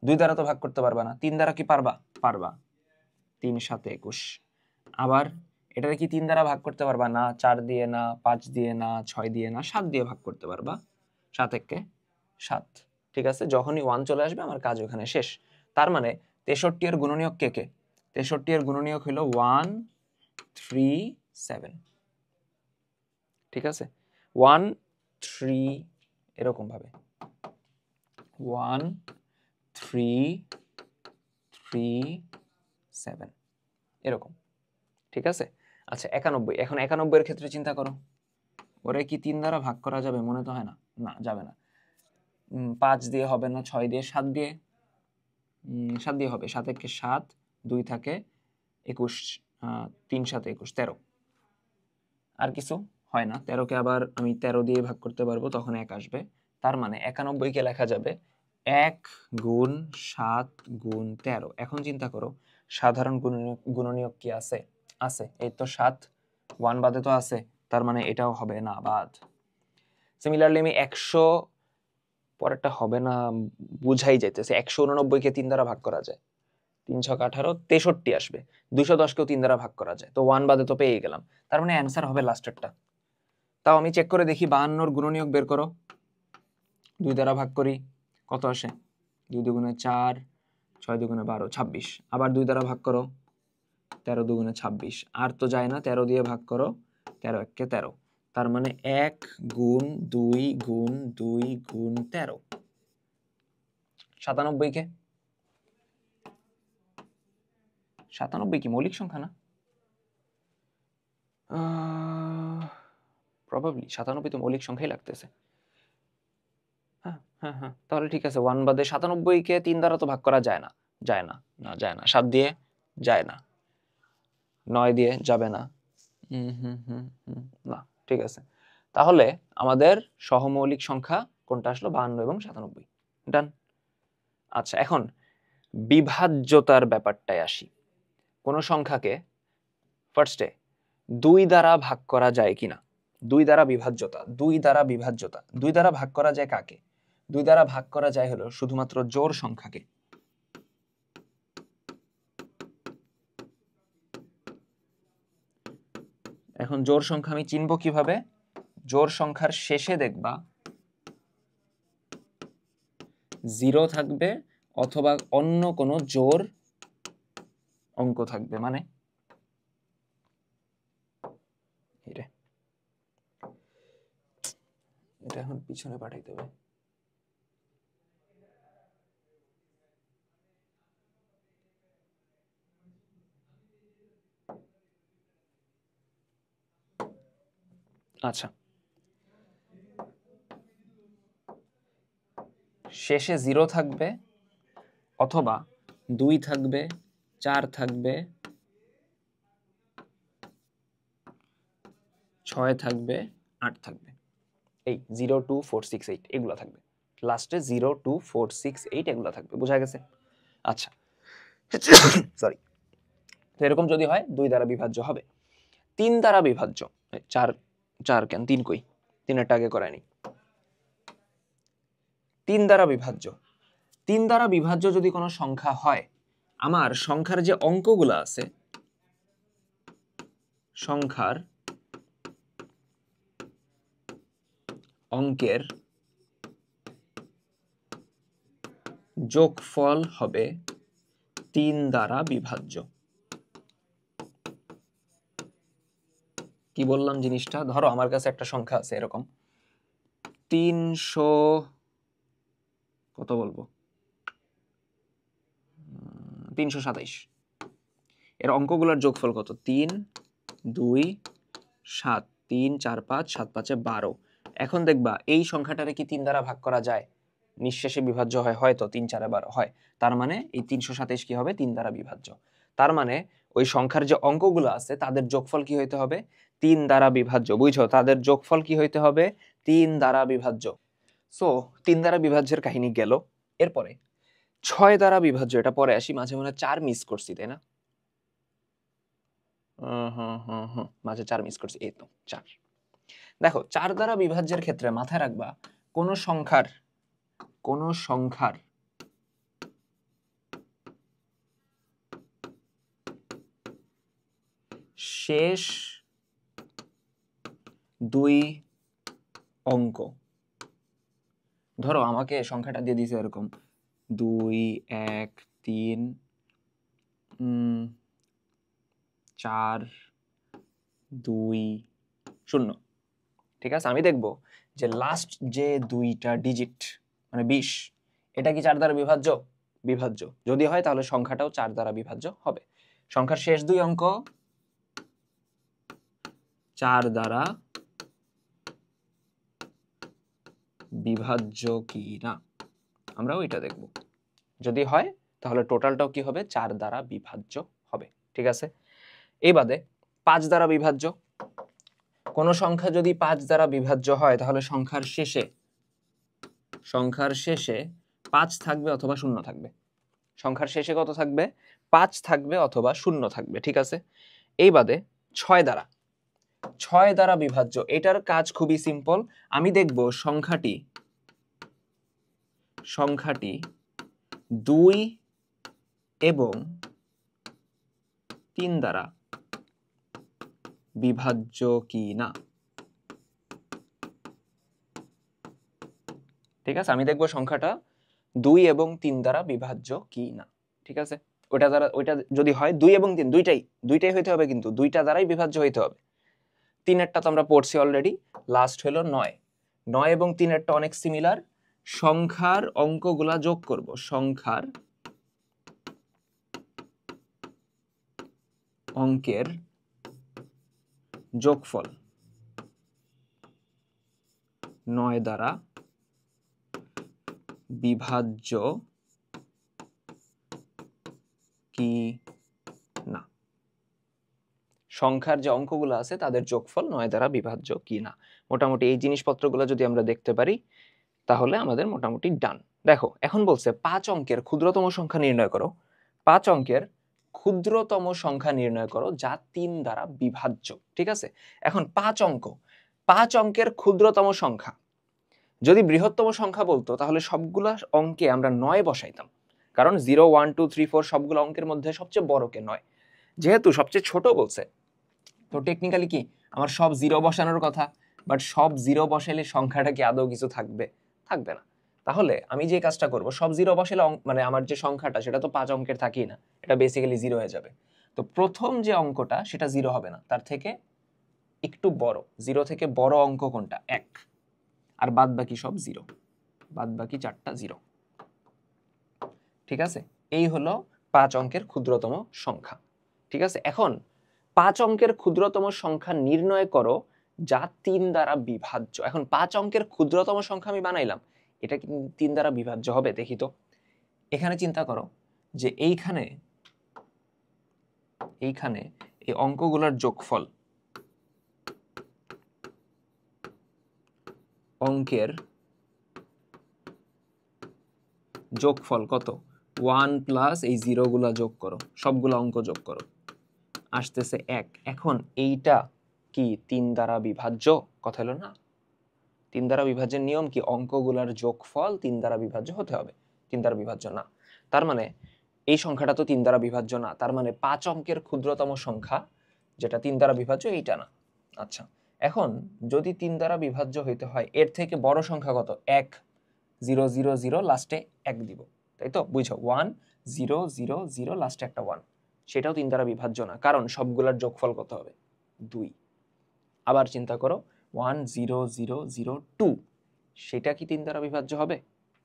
2 দ্বারা তো ভাগ করতে পারবা না, 3 দ্বারা কি পারবা? পারবা। 3 7 21। আবার এটাকে কি 3 দ্বারা ভাগ করতে পারবা? না, 4 দিয়ে না, 5 দিয়ে না, 6 দিয়ে না, 7 দিয়ে ভাগ করতে পারবা। 7 1-কে 7। ঠিক আছে, যখনই 1 চলে আসবে আমার কাজ ওখানে শেষ। তার মানে 63 এর গুণনীয়ক কে কে? 63 এর গুণনীয়ক হলো 1 3 7। ঠিক আছে, 1 3 এরকম ভাবে 1 3 3 7 এরকম। ঠিক আছে, আচ্ছা 91। এখন 91 এর ক্ষেত্রে চিন্তা করো, ওরে কি 3 দ্বারা ভাগ করা যাবে? মনে তো হয় না, না যাবে না। 5 দিয়ে হবে না, 6 দিয়ে, 7 দিয়ে, 7 দিয়ে হবে। 7 1-কে 7, 2 থাকে 21, 3 7 21 13। আর কিছু হয় না, 13কে আবার আমি 13 দিয়ে ভাগ করতে পারবো, তখন 1 আসবে। তার মানে 91কে লেখা যাবে 1 গুণ 7 গুণ 13। এখন চিন্তা করো, সাধারণ গুণনীয়ক কি আছে? আছে, এই তো 7, 1 বাদে তো আছে, তার মানে এটাও হবে না, বাদ। সিমিলারলি আমি 100, পরেরটা হবে না বুঝাই যাইতেছে, 189কে 3 দ্বারা ভাগ করা যায়, 3 6 18, 63 আসবে। 210কেও 3 দ্বারা ভাগ করা যায়, তো 1 বাদে তো পেয়ে গেলাম, তার মানে অ্যান্সার হবে লাস্টেরটা। তাও আমি চেক করে দেখি, 52 গুণনীয়ক বের করো, 2 দ্বারা ভাগ করি, কত আসে? 2 দুগুণে 4, 6 দুগুণে 12, 26। আবার 2 দ্বারা ভাগ করো, 13 দুগুণে 26। আর তো যায় না, 13 দিয়ে ভাগ করো, 13 1 13। তার মানে 1 গুণ 2 গুণ 2 গুণ 13। 97কে, 97 কি মৌলিক সংখ্যা না? প্রবাবলি 97 তো মৌলিক সংখ্যাই লাগতেছে। হ্যাঁ হ্যাঁ হ্যাঁ, তাহলে ঠিক আছে, 1 বাদে 97কে 3 দ্বারা তো ভাগ করা যায় না, যায় না, না যায় না। 7 দিয়ে যায় না, 9 দিয়ে যাবে না, না, ঠিক আছে। তাহলে আমাদের সহমৌলিক সংখ্যা কোনটা আসলো? 52 এবং 97। ডান। আচ্ছা, এখন বিভাজ্যতার ব্যাপারটায় আসি। কোন সংখ্যাকে ফার্স্টে 2 দ্বারা ভাগ করা যায় কিনা? 2 দ্বারা বিভাজ্যতা, 2 দ্বারা বিভাজ্যতা, 2 দ্বারা ভাগ করা যায় কাকে? 2 দ্বারা ভাগ করা যায় হলো শুধুমাত্র জোড় সংখ্যাকে। এখন জোড় সংখ্যা আমি চিনব কিভাবে? জোড় সংখ্যার শেষে দেখবা 0 থাকবে অথবা অন্য কোনো জোড় অঙ্ক থাকবে, মানে এটা এখন পিছনে পাঠাইতে হবে। আচ্ছা, শেষে 0 থাকবে অথবা 2 থাকবে, 4 থাকবে, 6 থাকবে, 8 থাকবে। এই 0 2 4 6 8 এগুলো থাকবে, লাস্টে 0 2 4 6 8 এগুলো থাকবে। বোঝা গেছে? আচ্ছা, সরি। তো এরকম যদি হয় 2 দ্বারা বিভাজ্য হবে। 3 দ্বারা বিভাজ্য, 4 কেন, 3 কই? 3এরটা আগে করায়নি। 3 দ্বারা বিভাজ্য, 3 দ্বারা বিভাজ্য যদি কোনো সংখ্যা হয়, আমার সংখ্যার যে অঙ্কগুলো আছে, সংখ্যার অঙ্কের যোগফল হবে 3 দ্বারা বিভাজ্য। কি বললাম জিনিসটা? ধরো আমার কাছে একটা সংখ্যা আছে এরকম 300, কত বলবো, 327। এর অঙ্কগুলোর যোগফল কত? 3 2 7, 3 4 5, 7 5 12। এখন দেখবা এই সংখ্যাটারে কি 3 দ্বারা ভাগ করা যায়? নিঃশেষে বিভাজ্য হয়, হয়তো 3 4 12 হয়। তার মানে এই 327 কি হবে? 3 দ্বারা বিভাজ্য। তার মানে ওই সংখ্যার যে অঙ্কগুলো আছে তাদের যোগফল কি হইতে হবে? 3 দ্বারা বিভাজ্য। বুঝছো? তাদের যোগফল কি হইতে হবে? 3 দ্বারা বিভাজ্য। সো 3 দ্বারা বিভাজ্যের কাহিনী গেল। এরপরে 6 দ্বারা বিভাজ্য, এটা পরে আসি। মাঝে মনে 4 মিস করছি, তাই না? মাঝে 4 মিস করছি, এই তো 4। দেখো, 4 দ্বারা বিভাজ্যের ক্ষেত্রে মাথায় রাখবা কোন সংখ্যার শেষ 2 অঙ্ক, ধরো আমাকে সংখ্যাটা দিয়ে দিয়েছে এরকম 2 1 3 4 2 0। ঠিক আছে, আমি দেখব যে লাস্ট যে 2টা ডিজিট মানে 20, এটা কি 4 দ্বারা বিভাজ্য? বিভাজ্য। যদি হয় তাহলে সংখ্যাটাও 4 দ্বারা বিভাজ্য হবে। সংখ্যার শেষ 2 অঙ্ক 4 দ্বারা বিভাজ্য কি না, আমরাও এটা দেখব। যদি হয় তাহলে টোটালটাও কি হবে? 4 দ্বারা বিভাজ্য হবে। ঠিক আছে, এই বাদে 5 দ্বারা বিভাজ্য, কোন সংখ্যা যদি 5 দ্বারা বিভাজ্য হয় তাহলে সংখ্যার শেষে 5 থাকবে অথবা 0 থাকবে। সংখ্যার শেষে কত থাকবে? 5 থাকবে অথবা 0 থাকবে, ঠিক আছে। এই বাদে 6 দ্বারা বিভাজ্য, এটার কাজ খুবই সিম্পল। আমি দেখব সংখ্যাটি 2 এবং 3 দ্বারা বিভাজ্য কি না, ঠিক আছে। আমি দেখব সংখ্যাটা 2 এবং 3 দ্বারা বিভাজ্য কি না, ঠিক আছে। ওইটা যদি হয় 2 এবং 3 দুইটাই হইতে হবে, কিন্তু দুইটা দ্বারাই বিভাজ্য হইতে হবে। 3-এরটা তো আমরা পড়ছি অলরেডি। লাস্ট হলো 9 এবং 3-এরটা অনেক সিমিলার। সংখ্যার অঙ্কগুলা যোগ করব, সংখ্যার অঙ্কের যোগফল 9 দ্বারা বিভাজ্য কি না। সংখ্যার যে অঙ্কগুলো আছে তাদের যোগফল 9 দ্বারা বিভাজ্য কি না। মোটামুটি এই জিনিসপত্রগুলো যদি আমরা দেখতে পারি তাহলে আমাদের মোটামুটি ডান। দেখো এখন বলছে 5 অঙ্কের ক্ষুদ্রতম সংখ্যা নির্ণয় করো। 5 অঙ্কের ক্ষুদ্রতম সংখ্যা নির্ণয় করো যা 3 দ্বারা বিভাজ্য, ঠিক আছে। এখন 5 অঙ্কের ক্ষুদ্রতম সংখ্যা, যদি বৃহত্তম সংখ্যা বলতো তাহলে সবগুলা অঙ্কে আমরা 9 বসাইতাম, কারণ 0 1 2 3 4 সবগুলো অঙ্কের মধ্যে সবচেয়ে বড় কে 9। যেহেতু সবচেয়ে ছোট বলছে, তো টেকনিক্যালি কি আমার সব 0 বসানোর কথা, বাট সব 0 বসাইলে সংখ্যাটা কি আদৌ কিছু থাকবে? থাকবে না। তাহলে আমি যে কাজটা করব, সব 0 বসাইলে মানে আমার যে সংখ্যাটা সেটা তো 5 অঙ্কের থাকেই না, এটা বেসিক্যালি 0 হয়ে যাবে। তো প্রথম যে অঙ্কটা সেটা 0 হবে না, তার থেকে একটু বড়, 0 থেকে বড় অঙ্ক কোনটা? 1। আর বাদ বাকি সব 0, বাদ বাকি 4টা 0, ঠিক আছে। এই হলো 5 অঙ্কের ক্ষুদ্রতম সংখ্যা, ঠিক আছে। এখন 5 অঙ্কের ক্ষুদ্রতম সংখ্যা নির্ণয় করো যা 3 দ্বারা বিভাজ্য। এখন 5 অঙ্কের ক্ষুদ্রতম সংখ্যা আমি বানাইলাম, এটা কি 3 দ্বারা বিভাজ্য হবে? দেখি তো। এখানে চিন্তা করো যে এইখানে এই অঙ্কগুলোর যোগফল, অঙ্কের যোগফল কত? 1 প্লাস এই 0 গুলা যোগ করো, সবগুলো অঙ্ক যোগ করো, আসতেছে 1। এখন এইটা কি 3 দ্বারা বিভাজ্য? কথা হলো না। 3 দ্বারা বিভাজ্যের নিয়ম কি? অঙ্কগুলার যোগফল 3 দ্বারা বিভাজ্য হতে হবে। 3 দ্বারা বিভাজ্য না, তার মানে এই সংখ্যাটা তো 3 দ্বারা বিভাজ্য না, তার মানে 5 অঙ্কের ক্ষুদ্রতম সংখ্যা যেটা 3 দ্বারা বিভাজ্য এইটা না। আচ্ছা, এখন যদি 3 দ্বারা বিভাজ্য হইতে হয়, এর থেকে বড় সংখ্যা কত? 1 0 0 0 লাস্টে 1 দিব, তাই তো? বুঝছো? 1 0 0 0 লাস্টে একটা 1, সেটাও 3 দ্বারা বিভাজ্য না, কারণ সবগুলোর যোগফল কত হবে? 2। আবার চিন্তা করো 1 0 0 0 2, সেটা কি 3 দ্বারা বিভাজ্য হবে?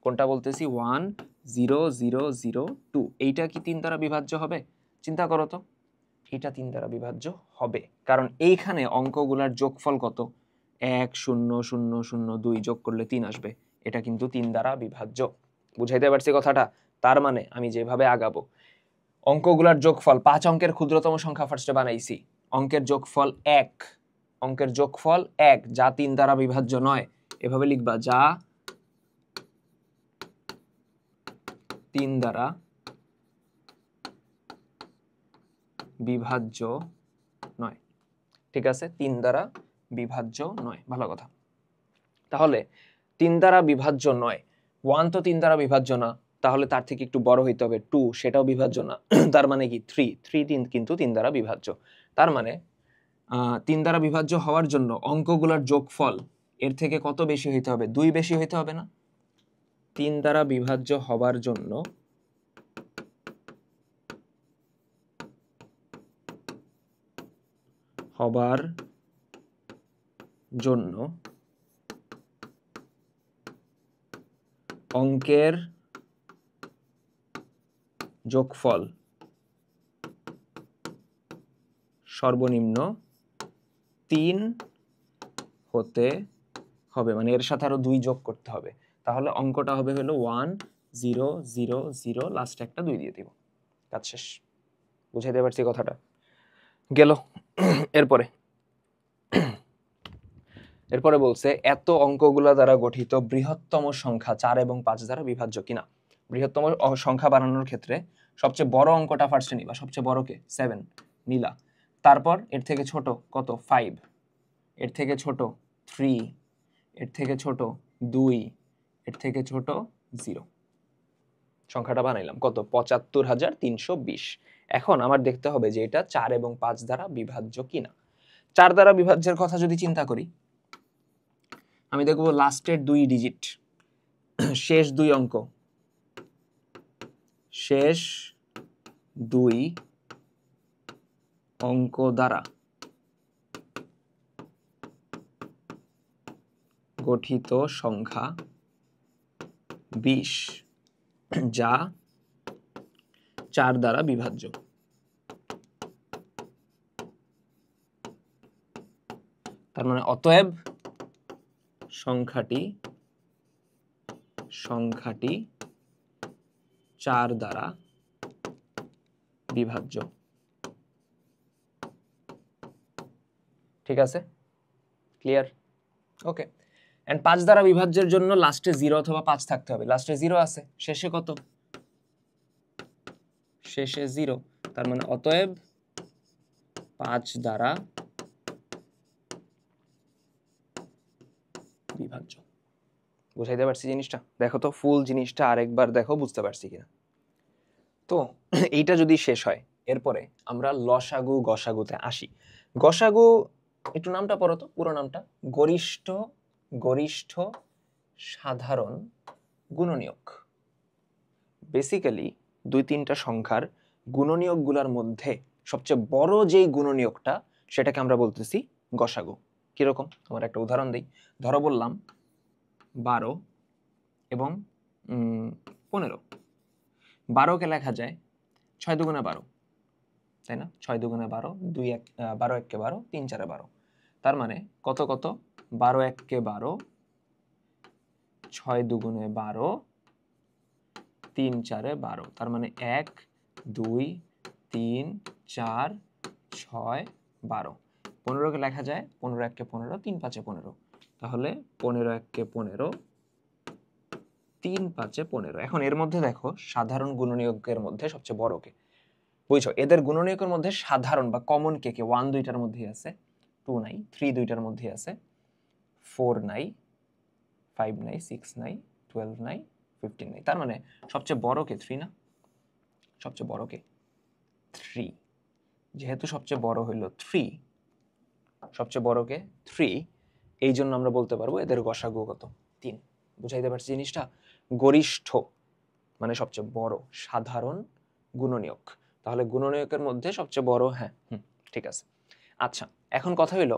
কোনটা বলতেছি? 1 0 0 0 2, এইটা কি 3 দ্বারা বিভাজ্য হবে? চিন্তা করো তো, এটা 3 দ্বারা বিভাজ্য হবে, কারণ এইখানে অঙ্কগুলার যোগফল কত? 1 0 0 0 2 যোগ করলে 3 আসবে, এটা কিন্তু 3 দ্বারা বিভাজ্য। বুঝাইতে পারছি কথাটা? তার মানে আমি যেভাবে আগাবো, অঙ্কগুলার যোগফল 5 অঙ্কের ক্ষুদ্রতম সংখ্যা ফার্স্টে বানাইছি, অঙ্কের যোগফল 1, অঙ্কের যোগফল 1 যা 3 দ্বারা বিভাজ্য নয়। এভাবে লিখবা, যা 3 দ্বারা বিভাজ্য নয়, ঠিক আছে। 3 দ্বারা বিভাজ্য নয়, ভালো কথা। তাহলে 3 দ্বারা বিভাজ্য নয়, 1 তো 3 দ্বারা বিভাজ্য না, তাহলে তার থেকে একটু বড় হইতে হবে 2, সেটাও বিভাজ্য না। তার মানে কি 3 কিন্তু 3 দ্বারা বিভাজ্য। তার মানে 3 দ্বারা বিভাজ্য হওয়ার জন্য অঙ্কগুলোর যোগফল এর থেকে কত বেশি হইতে হবে? 2 বেশি হইতে হবে না? 3 দ্বারা বিভাজ্য হবার জন্য অঙ্কের যোগফল সর্বনিম্ন 3 হতে হবে, মানে এর সাথে আরো 2 যোগ করতে হবে, তাহলে অঙ্কটা হবে হলো 1 0 0 0 লাস্টে একটা 2 দিয়ে দিব, কাজ শেষ। বুঝাইতে পারছি কথাটা? গেল। এরপরে এরপরে বলছে এত অঙ্কগুলা দ্বারা গঠিত বৃহত্তম সংখ্যা 4 এবং 5 দ্বারা বিভাজ্য কিনা। বৃহত্তম সংখ্যা বানানোর ক্ষেত্রে সবচেয়ে বড় অঙ্কটা ফার্স্টে নিবা। সবচেয়ে বড়কে 7 নিলা, তারপর এর থেকে ছোট কত 5, এর থেকে ছোট 3, এর থেকে ছোট 2, এর থেকে ছোট 0। সংখ্যাটা বানাইলাম কত ৭৫,৩২০। এখন আমার দেখতে হবে যে এটা 4 এবং 5 দ্বারা বিভাজ্য কিনা। 4 দ্বারা বিভাজ্যের কথা যদি চিন্তা করি, আমি দেখব লাস্টের 2 ডিজিট, শেষ 2 অঙ্ক, শেষ 2 অঙ্ক দ্বারা গঠিত সংখ্যা 20 যা 4 দ্বারা বিভাজ্য। তার মানে অতএব সংখ্যাটি 4 দ্বারা বিভাজ্য। ঠিক আছে, ক্লিয়ার? ওকে। এন্ড 5 দ্বারা বিভাজ্যের জন্য লাস্টে 0 অথবা 5 থাকতে হবে। লাস্টে 0 আছে, শেষে কত? শেষে 0। তার মানে অতএব 5 দ্বারা বিভাজ্য। বুঝাইতে পারছি জিনিসটা? দেখো তো ফুল জিনিসটা আরেকবার দেখো, বুঝতে পারছি কিনা। তো এইটা যদি শেষ হয়, এরপরে আমরা লসাগু গসাগুতে আসি। গসাগু একটু নামটা পড়ো তো, পুরো নামটা। গরিষ্ঠ সাধারণ গুণনীয়ক। বেসিক্যালি 2-3টা সংখ্যার গুণনীয়কগুলোর মধ্যে সবচেয়ে বড় যেই গুণনীয়কটা, সেটাকে আমরা বলতেছি গসাগু। কিরকম? আমার একটা উদাহরণ দিই। ধরো বললাম 12 এবং 15। 12কে লেখা যায় 6 দুগুণে 12, তাই না? 6 দুগুণে 12, 12 1 কে 12, 3 4 12। তার মানে কত কত? 12 1 কে 12, 6 দুগুণে 12, 3 4 12। তার মানে 1 2 3 4 6 12। 15কে লেখা যায় 15 1 কে 15, 3 5 15। তাহলে 15 1 কে 15, 3 5 15। এখন এর মধ্যে দেখো সাধারণ গুণনীয়কের মধ্যে সবচেয়ে বড় কে। বুঝছো? এদের গুণনীয়কের মধ্যে সাধারণ বা কমন কে কে? 1 দুইটার মধ্যেই আছে, 2 নাই। 3 দুইটার মধ্যেই আছে, 4 নাই। 5 নাই, 6 নাই, 12 নাই, 15 নাই। তার মানে সবচেয়ে বড় কে? 3 না? সবচেয়ে বড় কে? 3। যেহেতু সবচেয়ে বড় হইল 3, সবচেয়ে বড় কে 3, এই জন্য আমরা বলতে পারবো এদের গসাগু কত? 3। বুঝাইতে পারছি জিনিসটা? গরিষ্ঠ মানে সবচেয়ে বড়, সাধারণ গুণনীয়ক। তাহলে গুণনীয়কের মধ্যে সবচেয়ে বড়, হ্যাঁ, ঠিক আছে। আচ্ছা, এখন কথা হইল,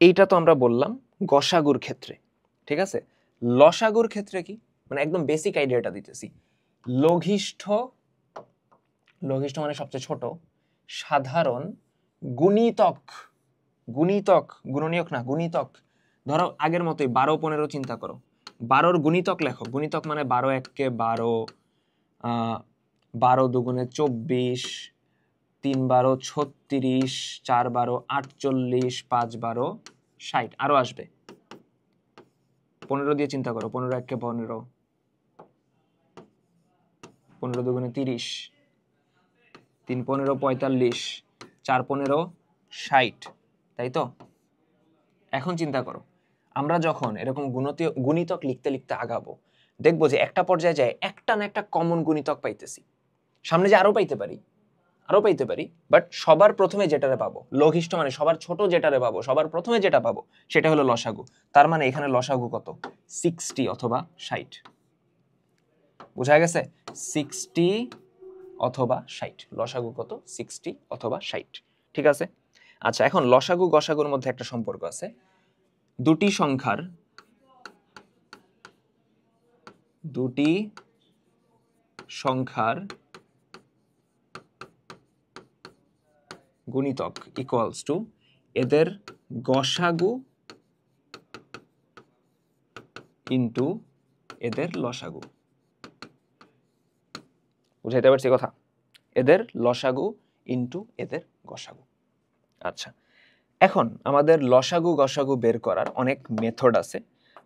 এইটা তো আমরা বললাম গসাগুর ক্ষেত্রে, ঠিক আছে। লসাগুর ক্ষেত্রে কি? মানে একদম বেসিক আইডিয়াটা দিতেছি। লঘিষ্ঠ মানে সবচেয়ে ছোট, সাধারণ গুণিতক, গুণনীয়ক না, গুণিতক। ধরো আগের মতোই 12 15 চিন্তা করো। 12র গুণিতক লেখো। গুণিতক মানে 12 1 কে 12, 12 দুগুণে 24, 3 12 36, 4 12 48, 5 12 60। আরো আসবে। 15 দিয়ে চিন্তা করো। 15 1 কে 15, 15 দুগুণে 30, 3 15 45, 4 15 60, তাই তো? এখন চিন্তা করো, আমরা যখন এরকম গুণিতক লিখতে লিখতে আগাবো, দেখবো যে একটা পর্যায়ে যায় একটা না একটা কমন গুণিতক পাইতেছি। সামনে যে আরো পাইতে পারি, বাট সবার প্রথমে যেটারে পাবো, লঘিষ্ঠ মানে সবার ছোট যেটারে পাবো, সবার প্রথমে যেটা পাবো সেটা হলো লসাগু। তার মানে এখানে লসাগু কত? 60 অথবা 60। বুঝা গেছে? 60 অথবা 60। লসাগু কত? 60 অথবা 60। ঠিক আছে। আচ্ছা, এখন লসাগু গসাগুর মধ্যে একটা সম্পর্ক আছে। দুটি সংখ্যার গুণিতক ইকুয়ালস টু এদের গসাগু ইন্টু এদের লসাগু। বুঝাইতে পারছি কথা? এদের লসাগু ইন্টু এদের গসাগু। আচ্ছা, এখন আমাদের লসাগু গসাগু বের করার অনেক মেথড আছে।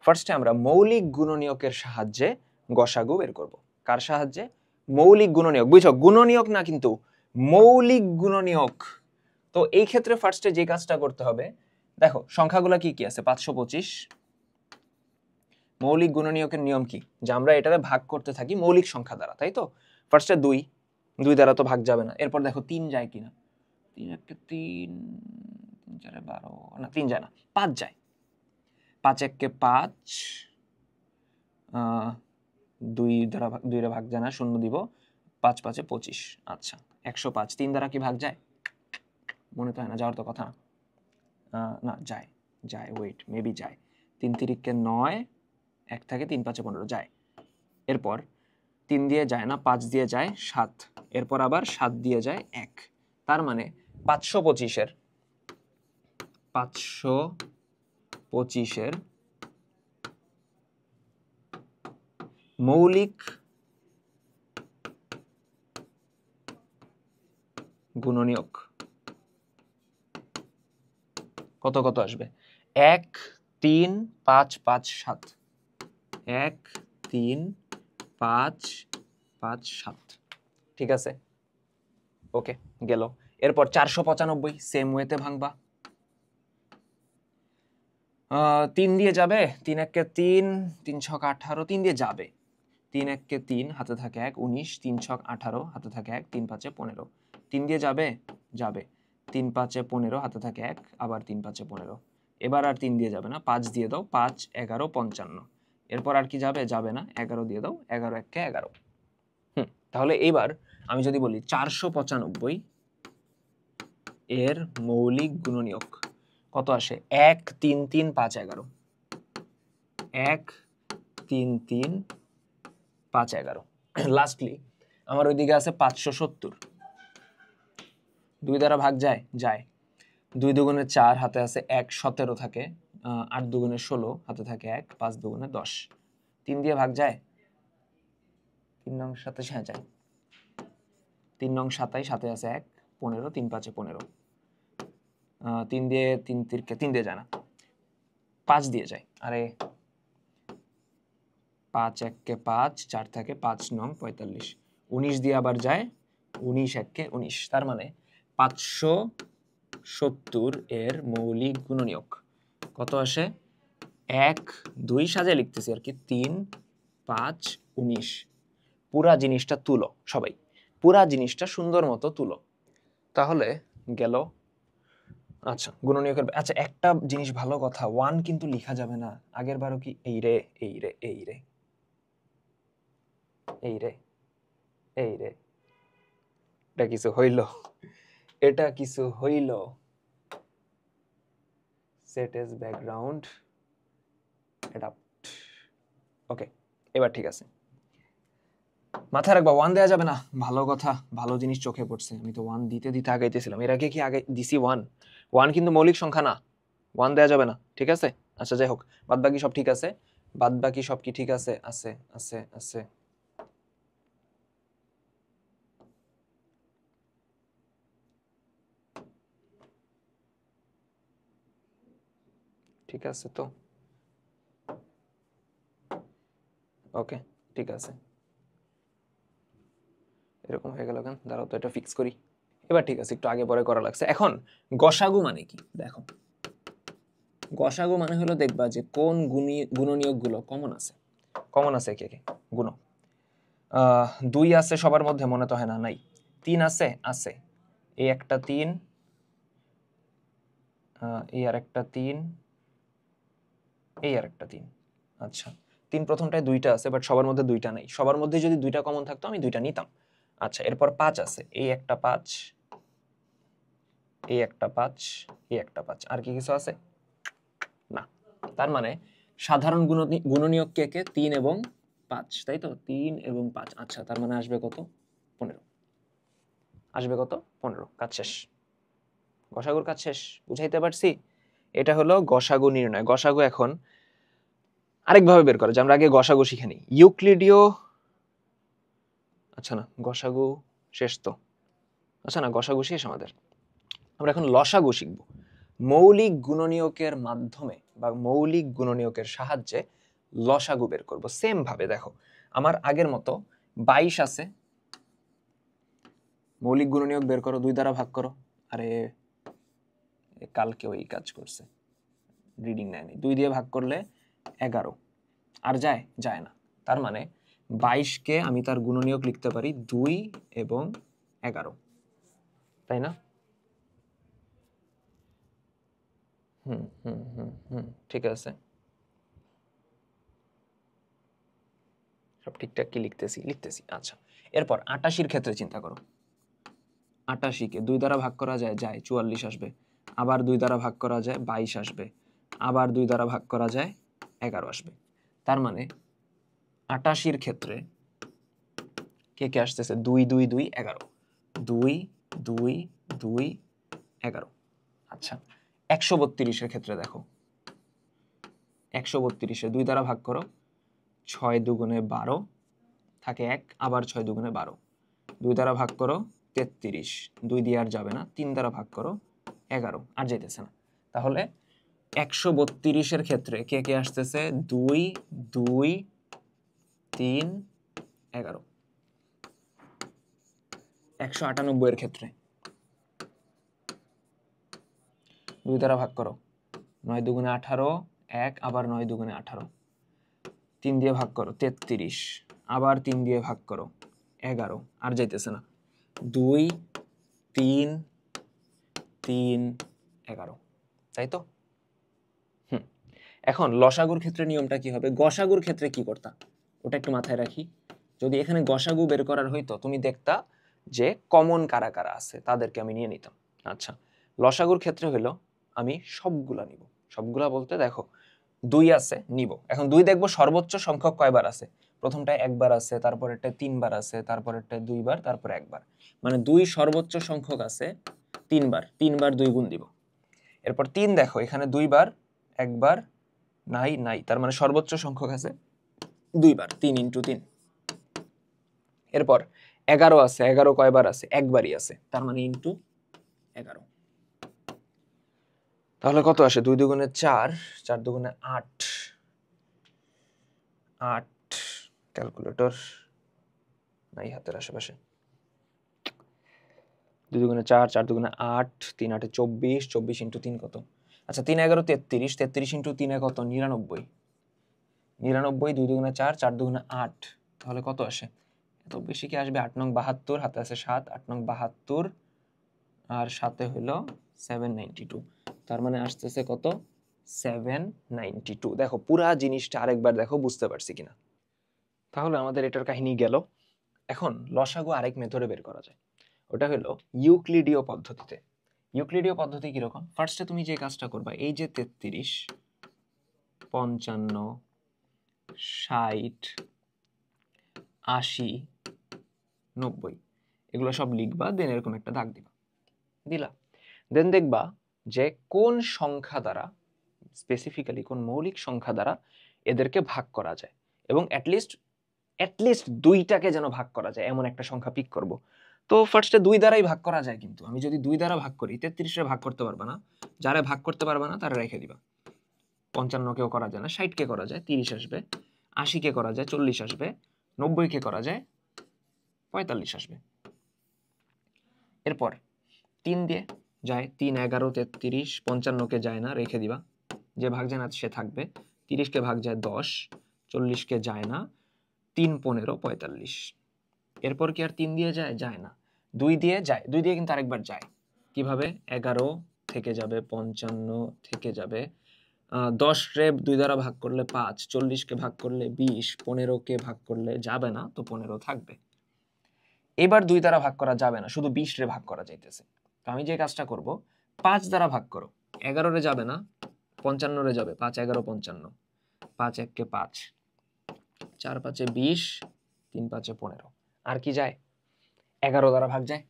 ফার্স্টে আমরা মৌলিক গুণনীয়কের সাহায্যে গসাগু বের করব। কার সাহায্যে? মৌলিক গুণনীয়ক। বুঝছো, গুণনীয়ক না কিন্তু, মৌলিক গুণনীয়ক। তো এই ক্ষেত্রে ফার্স্টে যে কাজটা করতে হবে, দেখো সংখ্যাগুলো কি কি আছে। 525। মৌলিক গুণনীয়কের নিয়ম কি? যে আমরা এটারে ভাগ করতে থাকি মৌলিক সংখ্যা দ্বারা, তাই তো? ফার্স্টে 2 দ্বারা তো ভাগ যাবে না। এরপর দেখো 3 যায় কিনা। 3 1 3 3 4 12, না 3 যায় না, 5 যায়। 5 1 5, 2 দ্বারা 2 রে ভাগ যায় না, শূন্য দিব। 5 5 25। আচ্ছা, 105 3 দ্বারা কি ভাগ যায়? মনে তো হয় না, যাওয়ার তো কথা না। না, যায় যায়, ওয়েট, মেবি যায়। 3 3 9, 1 থাকে 3 5 15, যায়। এরপর 3 দিয়ে যায় না, 5 দিয়ে যায় 7, এরপর আবার 7 দিয়ে যায় 1। তার মানে 525 এর মৌলিক গুণনীয়ক কত কত আসবে? 1 3 5 5 7। 1 3 5 5 7। ঠিক আছে, ওকে, গেল। এরপর 495 সেম ওয়েতে ভাঙবা। 3 দিয়ে যাবে, 3 1 3, 3 6 18, 3 দিয়ে যাবে। 3 1 3, হাতে থাকে 1, 19, 3 6 18, হাতে থাকে 1, 3 5 15। 3 দিয়ে যাবে, যাবে। 3 5 15, হাতে থাকে 1, আবার 3 5 15। এবার আর 3 দিয়ে যাবে না, 5 দিয়ে দাও, 5 11 55। এরপর আর কি যাবে? যাবে না, 11 দিয়ে দাও, 11 1 11। তাহলে এবার আমি যদি বলি 495 এর মৌলিক গুণনীয়ক কত আসে? 1 3 3 5 11। 1 3 3 5 11। লাস্টলি আমার ওইদিকে আছে 570। 2 দ্বারা ভাগ যায়, যায়। 2 দুগুণে 4, হাতে আছে 1, 17 থাকে। 8 দুগুণে 16, হাতে থাকে 1, 5 দুগুণে 10। 3 দিয়ে ভাগ যায়, 3 নং 27, হ্যাঁ যায়। 3 নং 27, হাতে আছে 1, 15, 3 5 15। 3 দিয়ে 3 3 দিয়ে যায় না, 5 দিয়ে যায়। আরে 5 1 5, 4 থাকে 5 নং 45। 19 দিয়ে আবার যায়, 19 1 19। তার মানে 570 এর মৌলিক গুণনীয়ক কত আসে? 1 2 সাজে লিখতেছি আর কি, 3 5 19। পুরা জিনিসটা তুলো সবাই, পুরা জিনিসটা সুন্দর মতো তুলো, তাহলে গেল। আচ্ছা, গুণনীয়কের, আচ্ছা একটা জিনিস ভালো কথা, 1 কিন্তু লেখা যাবে না। আগের বারও কি এই রে এই রে এই রে এই রে এই রে, এটা কিছু হইল, এটা কিছু হইল। Set as background adapt. Okay, এবার ঠিক আছে। মাথায় রাখবা 1 দেয়া যাবে না। ভালো কথা, ভালো জিনিস চোখে পড়ছে। আমি তো 1 দিতে দিতে আগাইতেছিলাম। এর আগে কি আগে দিছি 1? 1 কিন্তু মৌলিক সংখ্যা না, 1 দেয়া যাবে না। ঠিক আছে, আচ্ছা যাই হোক, বাদ বাকি সব ঠিক আছে। বাদ বাকি সব কি ঠিক আছে? আছে আছে আছে। ঠিক আছে তো, ওকে ঠিক আছে। এরকম হয়ে গেল কেন? দাঁড়াও তো, এটা ফিক্স করি। এবার ঠিক আছে, একটু আগে পরে করা লাগছে। এখন গসাগু মানে কি দেখো। গসাগু মানে হলো দেখবা যে কোন গুণনীয়কগুলো কমন আছে। কমন আছে কে কে? গুণ। 2 আছে সবার মধ্যে, মনে তো হয় না, নাই। 3 আছে, আছে। এই একটা 3, এই আর একটা 3, এই আর একটা 3। আচ্ছা, 3 প্রথমটায় 2টা আছে, বাট সবার মধ্যে 2টা নাই। সবার মধ্যে যদি 2টা কমন থাকতো আমি 2টা নিতাম। আচ্ছা, এরপর 5 আছে, এই একটা 5, এই একটা 5, এই একটা 5। আর কি কিছু আছে? না। তার মানে সাধারণ গুণনীয়ক কে কে? 3 এবং 5, তাই তো? 3 এবং 5। আচ্ছা, তার মানে আসবে কত? 15। আসবে কত? 15। কাজ শেষ। গসাগুর কাজ শেষ। বুঝাইতে পারছি? এটা হলো গসাগু নির্ণয়। গসাগু এখন আরেকভাবে বের করে, যে আমরা আগে গসাগু শিখে নিই। ইউক্লিডীয়, আচ্ছা না, গসাগু শেষ তো। আচ্ছা না, গসাগু শেষ আমাদের। আমরা এখন লসাগু শিখব। মৌলিক গুণনীয়কের মাধ্যমে বা মৌলিক গুণনীয়কের সাহায্যে লসাগু বের করব। সেম ভাবে দেখো, আমার আগের মতো 22 আছে, মৌলিক গুণনীয়ক বের করো, 2 দ্বারা ভাগ করো। আরে কালকে ওই কাজ করছে, রিডিং নেয়নি। 2 দিয়ে ভাগ করলে 11, আর যায় না। তার মানে 22কে আমি তার গুণনীয়ক লিখতে পারি 2 এবং 11, তাই না? ঠিক আছে, সব ঠিকঠাক কি লিখতেছি। আচ্ছা, এরপর 88 ক্ষেত্রে চিন্তা করো। 88কে 2 দ্বারা ভাগ করা যায় 44 আসবে, আবার 2 দ্বারা ভাগ করা যায় 22 আসবে, আবার 2 দ্বারা ভাগ করা যায় 11 আসবে। তার মানে 88 ক্ষেত্রে কে আসতেছে 2 2 2 11, 2 2 2 11। আচ্ছা, 132 ক্ষেত্রে দেখো, 132 2 দ্বারা ভাগ করো, 6 দুগুণে 12 থাকে 1, আবার 6 দুগুণে 12, 2 দ্বারা ভাগ করো 33, 2 দিয়ে আর যাবে না, 3 দ্বারা ভাগ করো 11, আর যাইতেছে না। তাহলে 132 ক্ষেত্রে কে আসতেছে 2 2 3 11। 198 ক্ষেত্রে 2 দ্বারা ভাগ করো, 9 দুগুণে 18, 1, আবার 9 দুগুণে 18, 3 দিয়ে ভাগ করো 33, আবার 3 দিয়ে ভাগ করো 11, আর যাইতেছে না। 2 3 3 11, তাই তো? এখন লসাগুর ক্ষেত্রে নিয়মটা কি হবে, গসাগুর ক্ষেত্রে কি করতাম ওটা একটু মাথায় রাখি। যদি এখানে গসাগু বের করার হইতো, তুমি দেখতা যে কমন কারা কারা আছে, তাদেরকে আমি নিয়ে নিতাম। আচ্ছা, লসাগুর ক্ষেত্রে হইলো আমি সবগুলা নিব। সবগুলা বলতে দেখো 2 আছে, নিব। এখন 2 দেখবো সর্বোচ্চ সংখ্যক কয়বার আছে। প্রথমটায় 1 বার আছে, তারপরেরটা 3 বার আছে, তারপরেরটা 2 বার, তারপর 1 বার। মানে 2 সর্বোচ্চ সংখ্যক আছে 3 বার, 3 বার 2 গুণ দিব। এরপর 3 দেখো, এখানে 2 বার, 1 বার নাই, তার মানে সর্বোচ্চ সংখ্যক আছে 2 বার, 3 × 3। এরপর 11 আছে, 11 কয়বার আছে, একবারই আছে, তার মানে ইনটু 11। তাহলে কত আসে, 2 দুগুণে 4, 4 দুগুণে 8, 8, ক্যালকুলেটর নাই হাতের আশেপাশে। 2 দুগুণে 4, 4 দুগুণে 8, 3 8 24, 24 × 3 কত? আচ্ছা, 3 11 33, 33 × 3 কত, 99, 99, 2 দুগুণে 4, 4 দুগুণে 8, তাহলে কত আসে? এত বেশি কি আসবে? 8 নং 72, হাতে আছে 7, 8 নং 72, আর সাথে হলো 792, তার মানে আসতেছে কত, 792। দেখো পুরা জিনিসটা আরেকবার দেখো, বুঝতে পারছি কিনা। তাহলে আমাদের এটার কাহিনী গেল। এখন লসাগু আরেক মেথডে বের করা যায়, ওটা হলো ইউক্লিডীয় পদ্ধতিতে। ইউক্লিডীয় পদ্ধতি কিরকম? ফার্স্টে তুমি যে কাজটা করবা, এই যে 33, 55, 60, 80, 90 এগুলো সব লিখবা, দেন এরকম একটা দাগ দিলা। দেন দেখবা যে কোন সংখ্যা দ্বারা, স্পেসিফিক্যালি কোন মৌলিক সংখ্যা দ্বারা এদেরকে ভাগ করা যায়, এবং অ্যাটলিস্ট 2টাকে যেন ভাগ করা যায় এমন একটা সংখ্যা পিক করব। তো ফার্স্টে 2 দ্বারাই ভাগ করা যায়, কিন্তু আমি যদি 2 দ্বারা ভাগ করি, 33 ভাগ করতে পারবা না, যারা ভাগ করতে পারবা না তারা রেখে দিবা। 55 করা যায় না, 60 করা যায় 30 আসবে, 80 করা যায় 40 আসবে, 90 করা যায় 45 আসবে। এরপর 3 দিয়ে যায়, 3 11 33, 55 যায় না, রেখে দিবা। যে ভাগ যায় না সে থাকবে। 30 ভাগ যায় 10, 40 যায় না, 3 15 45। এরপর কি আর 3 দিয়ে যায় না, 2 দিয়ে যায়, 2 দিয়ে কিন্তু আরেকবার যায়। কিভাবে? 11 থেকে যাবে, 55 থেকে যাবে, 10 রে 2 দ্বারা ভাগ করলে 5, 40 ভাগ করলে 20, 15 ভাগ করলে যাবে না, তো 15 থাকবে। এবার 2 দ্বারা ভাগ করা যাবে না, শুধু 20 রে ভাগ করা যাইতেছে। তো আমি যে কাজটা করব, 5 দ্বারা ভাগ করো, 11 রে যাবে না, 55 রে যাবে, 5 11 55, 5 1 কে 5, 4 5 20, 3 5 15, আর কি যায়? 11 দ্বারা ভাগ যায়,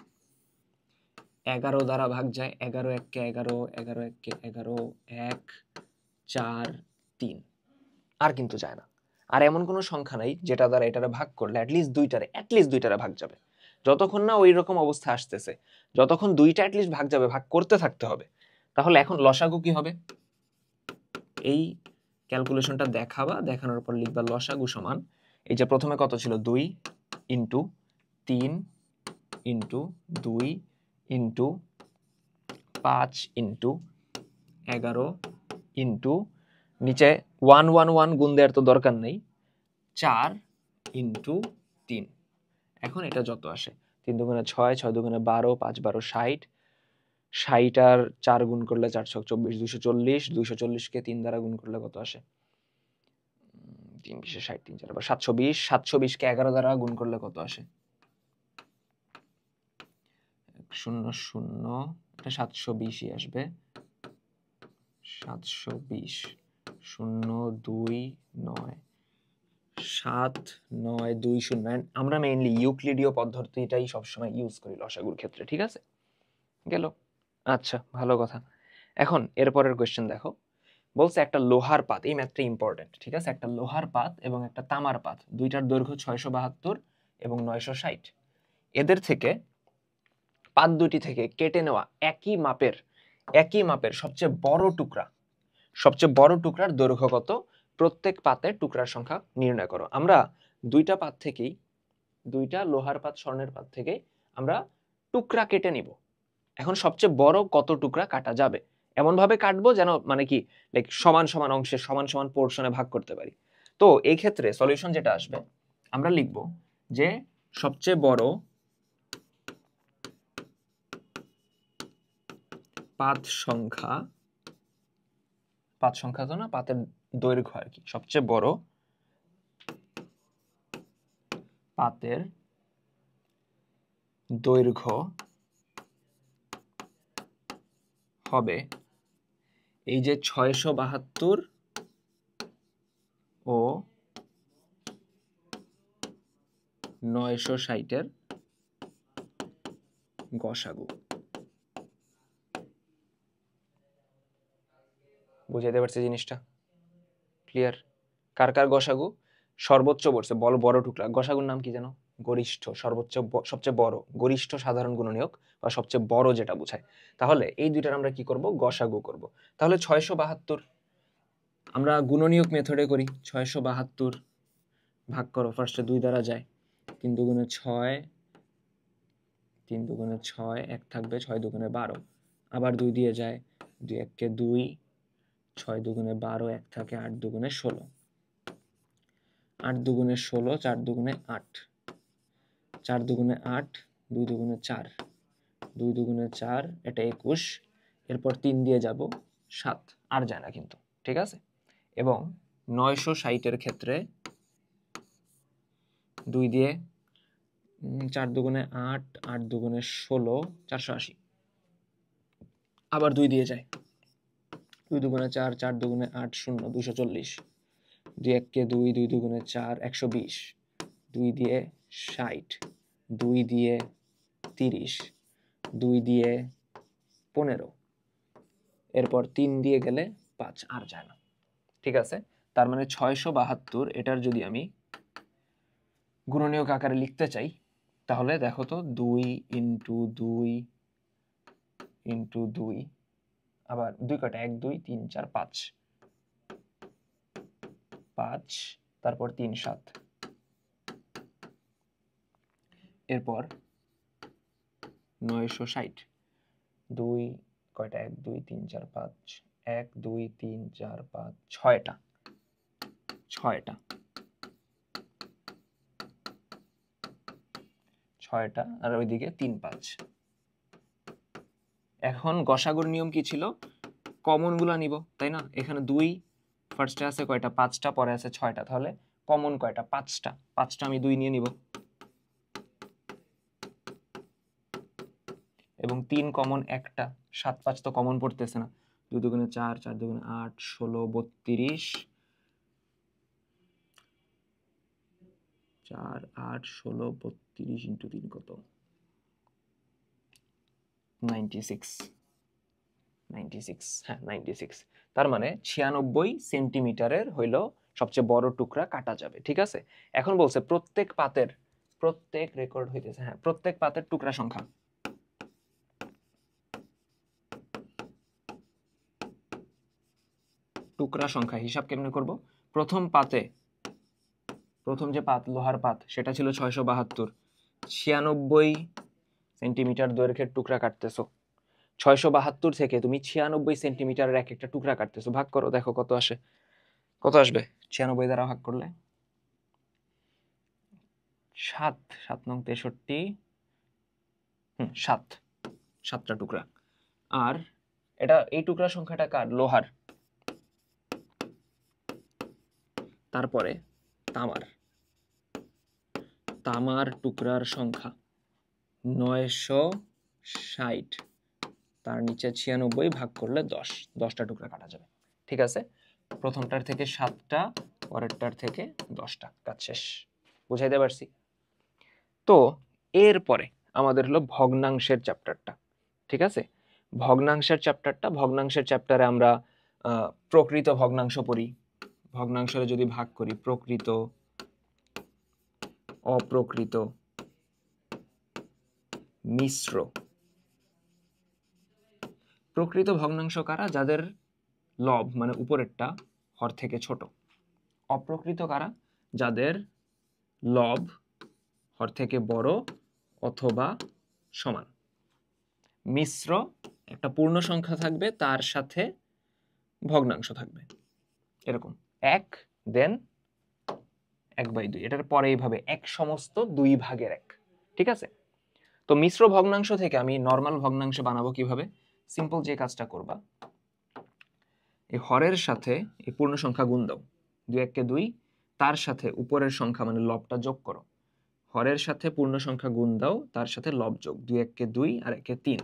11 দ্বারা ভাগ যায়, 11 1 কে 11, 11 1 কে 11, 1 4 3, আর কিন্তু যায় না। আর এমন কোনো সংখ্যা নাই যেটা দ্বারা এটারে ভাগ করলে অ্যাটলিস্ট দুইটারে ভাগ যাবে। যতক্ষণ না ওই রকম অবস্থা আসতেছে, যতক্ষণ দুইটা অ্যাটলিস্ট ভাগ যাবে, ভাগ করতে থাকতে হবে। তাহলে এখন লসাগু কি হবে? এই ক্যালকুলেশনটা দেখাবা, দেখানোর পর লিখবা লসাগু সমান, এই যে প্রথমে কত ছিল 2 into 3 into 2 into 5 into 11 into নিচে 1 1 1 গুণ দেওয়ার তো দরকার নেই, 4 ইন্টু 3। এখন এটা যত আসে, 3 দুগুণে 6, 6 দুগুণে 12, 5 12 60, 60 আর 4 গুণ করলে 4 ছক 24, 240, 240 কে 3 দ্বারা গুণ করলে কত আসে? 3 বিশে 60, 3 4 আবার 720, 720 কে 11 দ্বারা গুণ করলে কত আসে? 0 0, এটা 720ই আসবে। 720 0 2 9 7 9 2 0। আমরা মেইনলি ইউক্লিডীয় পদ্ধতিটাই সবসময় ইউজ করি লসাগুর ক্ষেত্রে, ঠিক আছে? গেল? আচ্ছা, ভালো কথা। এখন এরপরের কোয়েশ্চেন দেখো, বলছে একটা লোহার পাত, এই ম্যাথটা ইম্পর্টেন্ট, ঠিক আছে? একটা লোহার পাত এবং একটা তামার পাত, দুইটার দৈর্ঘ্য 672 এবং 960। এদের থেকে পাত দুটি থেকে কেটে নেওয়া একই মাপের সবচেয়ে বড় টুকরার দৈর্ঘ্য কত? প্রত্যেক পাতের টুকরার সংখ্যা নির্ণয় করো। আমরা দুইটা লোহার পাত, স্বর্ণের পাত থেকে আমরা টুকরা কেটে নিব। এখন সবচেয়ে বড় কত টুকরা কাটা যাবে এমন ভাবে কাটবো যেন মানে কি লাইক সমান সমান অংশে সমান সমান পোর্শনে ভাগ করতে পারি। তো এই ক্ষেত্রে সলিউশন যেটা আসবে, আমরা লিখব যে সবচেয়ে বড় পাত সংখ্যা তো না, পাতের দৈর্ঘ্য আর কি, সবচেয়ে বড় পাতের দৈর্ঘ্য হবে এই যে 672 ও 960 গসাগু। বুঝাইতে পারছি জিনিসটা? ক্লিয়ার? কার কার গসাগু? সর্বোচ্চ বলছে বড় টুকরা, গসাগুর নাম কি জানো? গরিষ্ঠ, সবচেয়ে বড়, গরিষ্ঠ সাধারণ গুণনীয়ক বা সবচেয়ে বড় যেটা বোঝায়। তাহলে এই দুইটার আমরা কি করব? গসাগু করব। তাহলে 672 আমরা গুণনীয়ক মেথডে করি। 672 ভাগ করো, ফার্স্টে 2 দ্বারা যায়, 3 দুগুণে 6, 3 দুগুণে 6, 1 থাকবে, 6 দুগুণে 12, আবার 2 দিয়ে যায়, 2 1 কে 2, 6 দুগুণে 12, 1 থাকে, 8 দুগুণে 16, 8 দুগুণে 16, 4 দুগুণে 8, 4 দুগুণে 8, 2 দুগুণে 4, 2 দুগুণে 4, এটা 21, এরপর 3 দিয়ে যাব 7, আর যায় না কিন্তু, ঠিক আছে? এবং 960 এর ক্ষেত্রে 2 দিয়ে 4 দুগুণে 8, 8 দুগুণে 16, 480, আবার 2 দিয়ে যায়, 2 দুগুণে 4, 4 দুগুণে 8, 0, 240, 2 1 কে 2, 2 দুগুণে 4, 120, 2 দিয়ে 60, 2 দিয়ে 30, 2 দিয়ে 15, এরপর 3 দিয়ে গেলে 5, আর যায় না, ঠিক আছে? তার মানে 672, এটার যদি আমি গুণনীয়ক আকারে লিখতে চাই, তাহলে দেখো তো 2 ইন্টু 2 ইন্টু 2, আবার 2 কটা, 1 2 3 4 5, 5, তারপর 3 7, এরপর 960, 2 কয়টা, 1 2 3 4 5, 1 2 3 4 5, 6টা, আর ওইদিকে 3 5। এখন গসাগুর নিয়ম কি ছিল? কমন গুলা নিব, তাই না? এখানে 2 ফার্স্টে আছে কয়টা? 5টা, পরে আছে 6টা, তাহলে কমন কয়টা? 5টা। 5টা আমি 2 নিয়ে নিব, এবং 3 কমন একটা, 7 5 তো কমন পড়তেছে না, 2 দুগুণে 4, 4 দুগুণে 8, 16 32, 4 8 16 32 ইন্টু 3 কত? 96, হ্যাঁ 96। তার মানে 96 সেন্টিমিটারের হইল সবচেয়ে বড় টুকরা কাটা যাবে, ঠিক আছে? এখন বলছে প্রত্যেক পাতের প্রত্যেক রেকর্ড হইতেছে, হ্যাঁ, প্রত্যেক পাতের টুকরা সংখ্যা। টুকরা সংখ্যা হিসাব কেমনে করব? প্রথম পাতে, প্রথম যে পাত, লোহার পাত, সেটা ছিল 672, 96 সেন্টিমিটার দৈর্ঘ্যের টুকরা কাটতেছো। 672 থেকে তুমি 96 সেন্টিমিটারের এক একটা টুকরা কাটতেছো। ভাগ করো, দেখো কত আসে, কত আসবে 96 দ্বারা ভাগ করলে? 7, 7 নং 63, 7টা টুকরা। আর এটা, এই টুকরা সংখ্যাটা কার? লোহার। তারপরে তামার, তামার টুকরার সংখ্যা 960, তার নিচে 96 ভাগ করলে 10, 10টা টুকরা কাটা যাবে। ঠিক আছে, প্রথমটার থেকে 7টা, পরেরটার থেকে 10টা, কাজ শেষ। বুঝাইতে পারছি? তো এরপরে আমাদের হলো ভগ্নাংশের চ্যাপ্টারটা। ঠিক আছে, ভগ্নাংশের চ্যাপ্টারে আমরা প্রকৃত ভগ্নাংশ পড়ি। ভগ্নাংশে যদি ভাগ করি, প্রকৃত, অপ্রকৃত, মিশ্র। প্রকৃত ভগ্নাংশ কারা? যাদের লব মানে উপরেরটা হর থেকে ছোট। অপ্রকৃত কারা? যাদের লব হর থেকে বড় অথবা সমান। মিশ্র একটা পূর্ণ সংখ্যা থাকবে, তার সাথে ভগ্নাংশ থাকবে, এরকম 1 দেন 1/2, এটার পরে এইভাবে 1 সমস্ত 2 ভাগের 1। ঠিক আছে, তো মিশ্র ভগ্নাংশ থেকে আমি নরমাল ভগ্নাংশ বানাবো কিভাবে? সিম্পল যে কাজটা করবা, এই হরের সাথে এই পূর্ণ সংখ্যা গুণ দাও, 2 1 2, তার সাথে উপরের সংখ্যা মানে লবটা যোগ করো। হরের সাথে পূর্ণ সংখ্যা গুণ দাও, তার সাথে লব যোগ, 2 1 2 আর 1 3,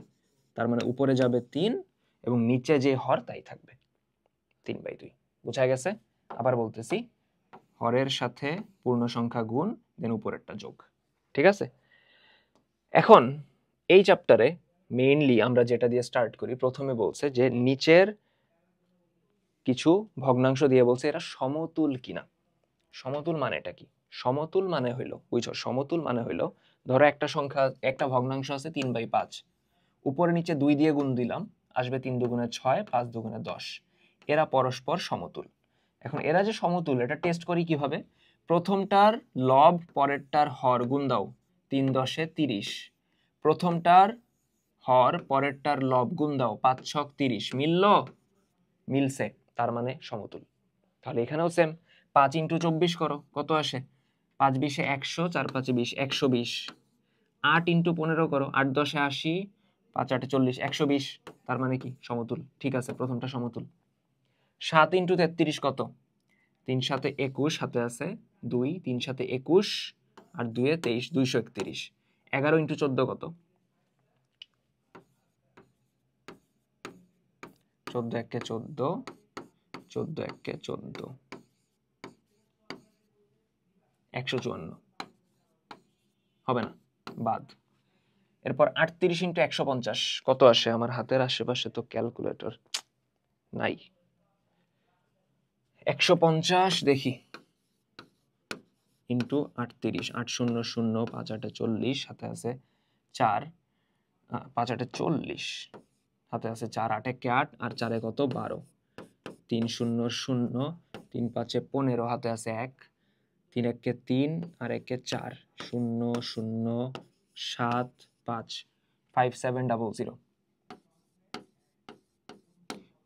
তার মানে উপরে যাবে 3 এবং নিচে যে হর তাই থাকবে 3/2। বোঝা গেছে? আবার বলতেছি, হরের সাথে পূর্ণ সংখ্যা গুণ, দেন উপরেরটা যোগ। ঠিক আছে, এখন এই চ্যাপ্টারে মেইনলি আমরা যেটা দিয়ে স্টার্ট করি, প্রথমে বলছে যে নিচের কিছু ভগ্নাংশ দিয়ে বলছে এরা সমতুল কিনা। সমতুল মানেটা কি? সমতুল মানে হইলো, বুঝছো, সমতুল মানে হইলো, ধরো একটা সংখ্যা, একটা ভগ্নাংশ আছে 3/5, উপরে নিচে 2 দিয়ে গুণ দিলাম, আসবে 3 দুগুণে 6, 5 দুগুণে 10, এরা পরস্পর সমতুল। এখন এরা যে সমতুল, এটা টেস্ট করি কিভাবে? প্রথমটার লব পরেরটার হর গুণ দাও, 3 10 30, প্রথমটার হর পরেরটার লব গুণ দাও, 5 6 30, মিললো? মিলছে, তার মানে সমতুল। তাহলে এখানেও সেম, 5 × 24 করো, কত আসে? 5 20 100, 4 5 20, 120। 8 × 15 করো, 8 10 80, 5 8 40, 120, তার মানে কি? সমতুল। ঠিক আছে, প্রথমটা সমতুল। 7 × 33 কত? 3 7 21, হাতে আছে 2, 3 7 21 আর 2 23, 231। 11 × 14 কত? 14 1 14, 14 1 14, 154, হবে না, বাদ। এরপর 38 × 150 কত আসে? আমার হাতের আশেপাশে তো ক্যালকুলেটর নাই। 150 দেখি, ইন্টু 38, 8 0 0, 5 8 40, হাতে আছে 4, 5 8 40, হাতে আছে 4, 8 1 8 আর 4 কত? 12, 3 0 0, 3 5 15, হাতে আছে 1, 3 1 3 আর 1 4, 0 0 7 5, 5 7 0 0।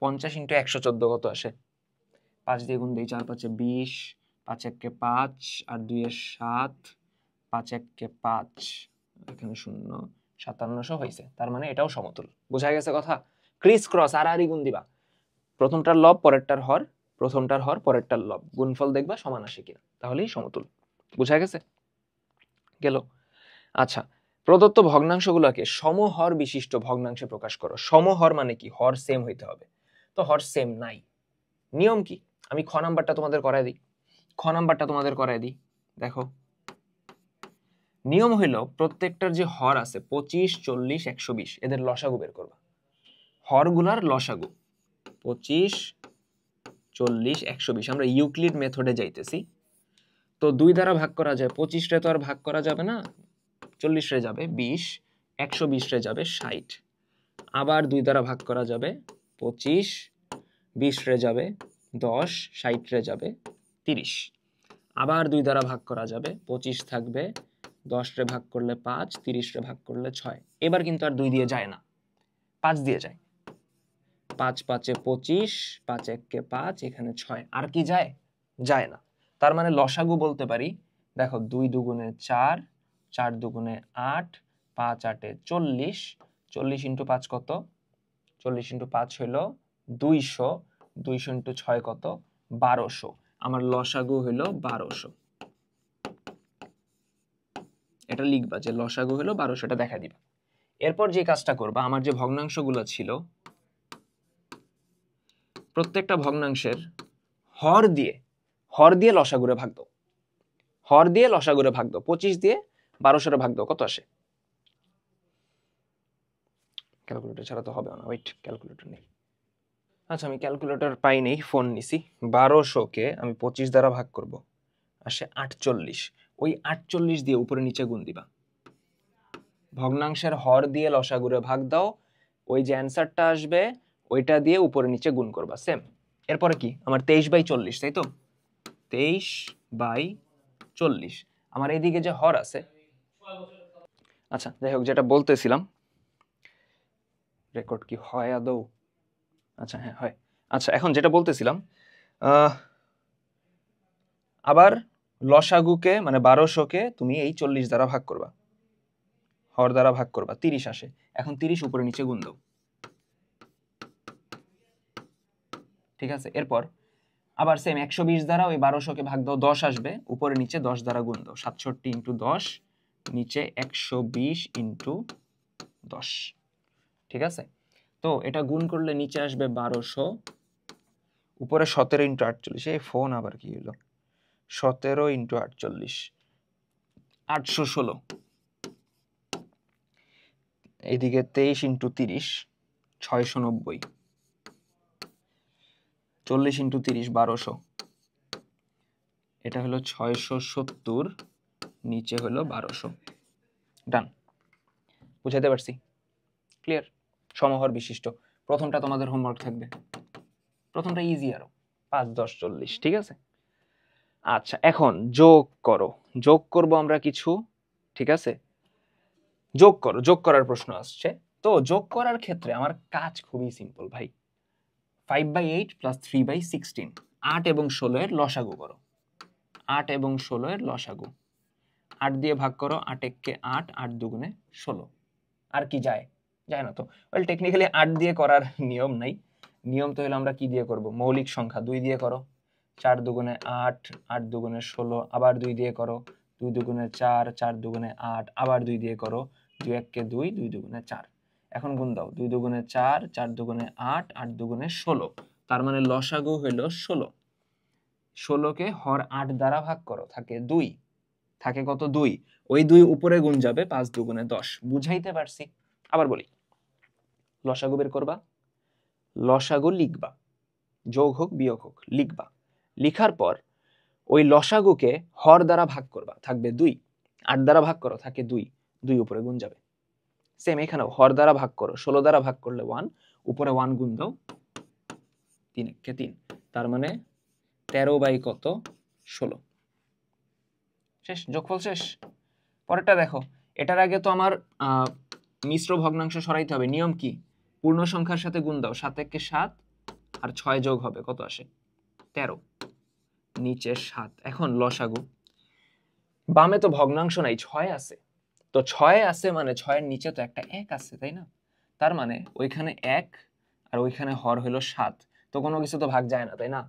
50 × 114 কত আসে? 5 দিয়ে গুণ দিই, 4 5 20, 5 1 5 আর 2 7, 5 1 5, এখানে 0, 5700 হয়েছে, তার মানে এটাও সমতুল। বোঝা গেছে কথা? ক্রিস ক্রস, আড়াআড়ি গুণ দিবা, প্রথমটার লব পরেরটার হর, প্রথমটার হর পরেরটার লব, গুণফল দেখবা সমান আসে কিনা, তাহলেই সমতুল। বোঝা গেছে? গেল। আচ্ছা, প্রদত্ত ভগ্নাংশগুলোকে সমহর বিশিষ্ট ভগ্নাংশে প্রকাশ করো। সমহর মানে কি? হর সেম হইতে হবে। তো হর সেম নাই, নিয়ম কি? আমি খ নাম্বারটা তোমাদের করাই দিই। দেখো, নিয়ম হইল প্রত্যেকটার যে হর আছে 25 40 120, এদের লসাগু বের করবা। হরগুলার লসাগু 25 40 120, আমরা ইউক্লিড মেথডে যাইতেছি। তো 2 দ্বারা ভাগ করা যায়, 25 রে তো আর ভাগ করা যাবে না, 40 রে যাবে 20, 120 রে যাবে 60, আবার 2 দ্বারা ভাগ করা যাবে 25, 20 রে যাবে 10, 60 রে যাবে 30, আবার 2 দ্বারা ভাগ করা যাবে, 25 থাকবে, 10 রে ভাগ করলে 5, 30 রে ভাগ করলে 6। এবার কিন্তু আর 2 দিয়ে যায় না, 5 দিয়ে যায়, 5 5 25, 5 1 কে 5, এখানে 6, আর কি যায়? যায় না। তার মানে লসাগু বলতে পারি, দেখো 2 দুগুণে 4, 4 দুগুণে 8, 5 8 40, 40 ইন্টু 5 কত? 40 ইন্টু 5 হইল 200, 200 ইন্টু 6 কত? 1200। আমার লসাগু হইল 1200। এটা লিখবা যে লসাগু হলো 1200, এটা দেখা দিবা। এরপর যে কাজটা করবা, আমার যে ভগ্নাংশগুলো ছিল প্রত্যেকটা ভগ্নাংশের হর দিয়ে লসাগুরে ভাগ দাও, হর দিয়ে লসাগুরে ভাগ দাও। 25 দিয়ে 1200 ভাগ দাও, কত আসে? ক্যালকুলেটর ছাড়া তো হবে না, ওয়েট, ক্যালকুলেটর নেই। আচ্ছা, আমি ক্যালকুলেটর পাই নেই, ফোন নিছি। 1200 কে আমি 25 দ্বারা ভাগ করব, আসে 48। ওই 48 দিয়ে উপরে নিচে গুণ দিবা, ভগ্নাংশের হর দিয়ে লসাগুরে ভাগ দাও, ওই যে অ্যান্সারটা আসবে ওইটা দিয়ে উপরে নিচে গুণ করবা, সেম। এরপরে কি আমার 23/40, তাই তো? 23/40 আমার এইদিকে যে হর আছে। আচ্ছা যাই হোক, যেটা বলতেছিলাম, রেকর্ড কি হয় আদৌ? আচ্ছা হ্যাঁ হয়। আচ্ছা এখন যেটা বলতেছিলাম, আবার লসাগুকে মানে 1200-কে তুমি এই 40 দ্বারা ভাগ করবা, হর দ্বারা ভাগ করবা, 30 আসে। এখন 30 উপরে নিচে গুণ দাও, ঠিক আছে? এরপর আবার সেম 120 দ্বারা ওই 1200-কে ভাগ দাও, 10 আসবে, উপরে নিচে 10 দ্বারা গুণ দাও, 67 ইন্টু 10, নিচে 120 ইন্টু 10, ঠিক আছে? তো এটা গুণ করলে নিচে আসবে 1200, উপরে 17 ইন্টু 48, এই ফোন আবার কি হলো, 17 ইন্টু 48, 816, এইদিকে 23 ইন্টু 30, 690, 40 ইন্টু 30, 1200, এটা হলো 670, নিচে হলো 1200। ডান, বুঝাইতে পারছি? ক্লিয়ার? সমহর বিশিষ্ট। প্রথমটা তোমাদের হোমওয়ার্ক থাকবে, প্রথমটা ইজি আরো, 5 10 40, ঠিক আছে? আচ্ছা এখন যোগ করো, যোগ করব আমরা কিছু, ঠিক আছে? যোগ করো, যোগ করার প্রশ্ন আসছে। তো যোগ করার ক্ষেত্রে আমার কাজ খুবই সিম্পল ভাই, 5/8 প্লাস 3/16, 8 এবং 16 এর লসাগু করো, 8 এবং 16 এর লসাগু, 8 দিয়ে ভাগ করো, 8 1 8, 8 দুগুণে 16, আর কি যায়? যায় না তো। ওয়েল টেকনিক্যালি 8 দিয়ে করার নিয়ম নাই, নিয়ম তো হলো আমরা কি দিয়ে করব, মৌলিক সংখ্যা 2 দিয়ে করো, 4 দুগুণে 8, 8 দুগুণে 16, আবার 2 দিয়ে করো, 2 দুগুণে 4, 4 দুগুণে 8, আবার 2 দিয়ে করো, 2 1 2, 2 দুগুণে 4। এখন গুণ দাও, 2 দুগুণে 4, 4 দুগুণে 8, 8 দুগুণে 16, তার মানে লসাগু হলো 16। 16-কে হর 8 দ্বারা ভাগ করো, থাকে 2, থাকে কত? 2, ওই 2 উপরে গুণ যাবে, 5 দুগুণে 10। বুঝাইতে পারছি? আবার বলি, লসাগু বের করবা, লসাগু লিখবা, যোগ হোক বিয়োগ হোক লিখবা, লিখার পর ওই লসাগুকে হর দ্বারা ভাগ করবা, থাকবে 2, 8 দ্বারা ভাগ করো, থাকে 2, 2 উপরে গুণ যাবে। সেম এখানেও হর দ্বারা ভাগ করো, 16 দ্বারা ভাগ করলে 1, উপরে 1 গুণ দাও, 3 1 3, তার মানে 13 বাই কত? 16। শেষ, যোগফল শেষ। পরেরটা দেখো, এটার আগে তো আমার মিশ্র ভগ্নাংশ সরাইতে হবে। নিয়ম কি? পূর্ণ সংখ্যার সাথে গুণ দাও, 7 1 7, আর 6 যোগ হবে, কত আসে? 13, নিচে 7। এখন লসাগু, বামে তো ভগ্নাংশ নাই, 6 আছে, তো 6 আছে মানে 6 এর নিচে তো একটা 1 আছে, তাই না? তার মানে ওইখানে 1 আর ওইখানে হর হলো 7, তো কোনো কিছু তো ভাগ যায় না, তাই না?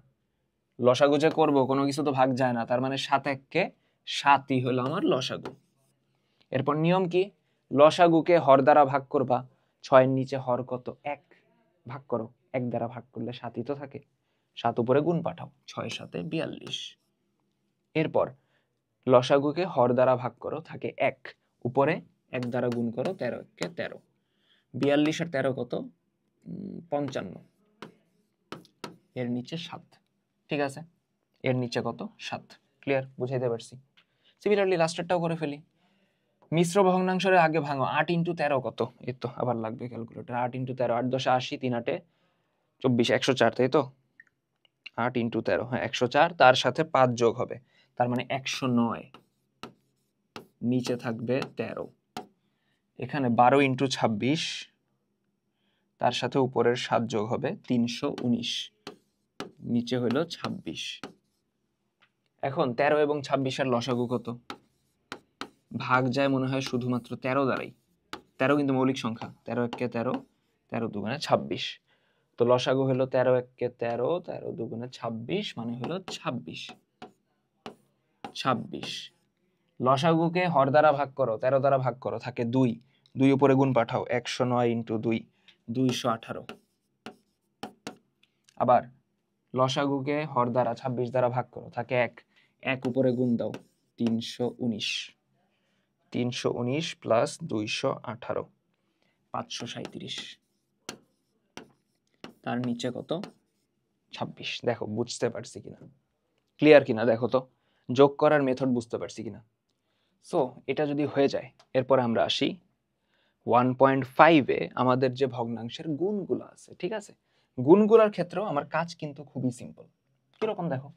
লসাগু যে করবো কোনো কিছু তো ভাগ যায় না, তার মানে 7 1 7ই হলো আমার লসাগু। এরপর নিয়ম কি? লসাগুকে হর দ্বারা ভাগ করবা, 6 এর নিচে হর কত? 1, ভাগ করো, 1 দ্বারা ভাগ করলে 7ই তো থাকে, 7 উপরে গুণ পাঠাও, 6 7 42। এরপর লসাগুকে হর দ্বারা ভাগ করো, থাকে 1, উপরে 1 দ্বারা গুণ করো, 13 1 13, 42 আর 13 কত? 55, এর নিচে 7, ঠিক আছে? এর নিচে কত? 7। ক্লিয়ার? বুঝাইতে পারছি? সিমিলারলি লাস্টেরটাও করে ফেলি। মিশ্র ভগ্নাংশের আগে ভাঙো। 8 ইন্টু 13 কত? এই তো আবার লাগবে ক্যালকুলেটর। 8 ইন্টু 13, 8 10 80, 3 8 24, 104, তাই তো? 8 ইন্টু 13, হ্যাঁ 104, তার সাথে 5 যোগ হবে, তার মানে 109, নিচে থাকবে 13। এখানে 12 ইন্টু 26, তার সাথে উপরের 7 যোগ হবে 319, নিচে হইল 26। এখন 13 এবং 26-এর লসাগু কত? ভাগ যায় মনে হয় শুধুমাত্র 13 দ্বারাই। 13 কিন্তু মৌলিক সংখ্যা। 13 একে 13, 13 দুগুণে 26। তো লসাগু হলো 13 একে 13, 13 দুগুণে 26, মানে হলো 26। 26 লসাগুকে হর দ্বারা ভাগ করো, 13 দ্বারা ভাগ করো, থাকে 2। 2 উপরে গুণ পাঠাও, 109 ইন্টু 2, 218। আবার লসাগুকে হর দ্বারা 26 দ্বারা ভাগ করো, থাকে 1। 1 উপরে গুণ দাও, 319। 319 প্লাস 218, 537। তার নিচে কত? 26। দেখো বুঝতে পারছি কিনা, ক্লিয়ার কিনা দেখো তো, যোগ করার মেথড বুঝতে পারছি কিনা। সো এটা যদি হয়ে যায়, এরপর আমরা আসি 1.5-এ আমাদের যে ভগ্নাংশের গুণগুলো আছে, ঠিক আছে? গুণগুলোর ক্ষেত্রেও আমার কাজ কিন্তু খুবই সিম্পল। কিরকম দেখো,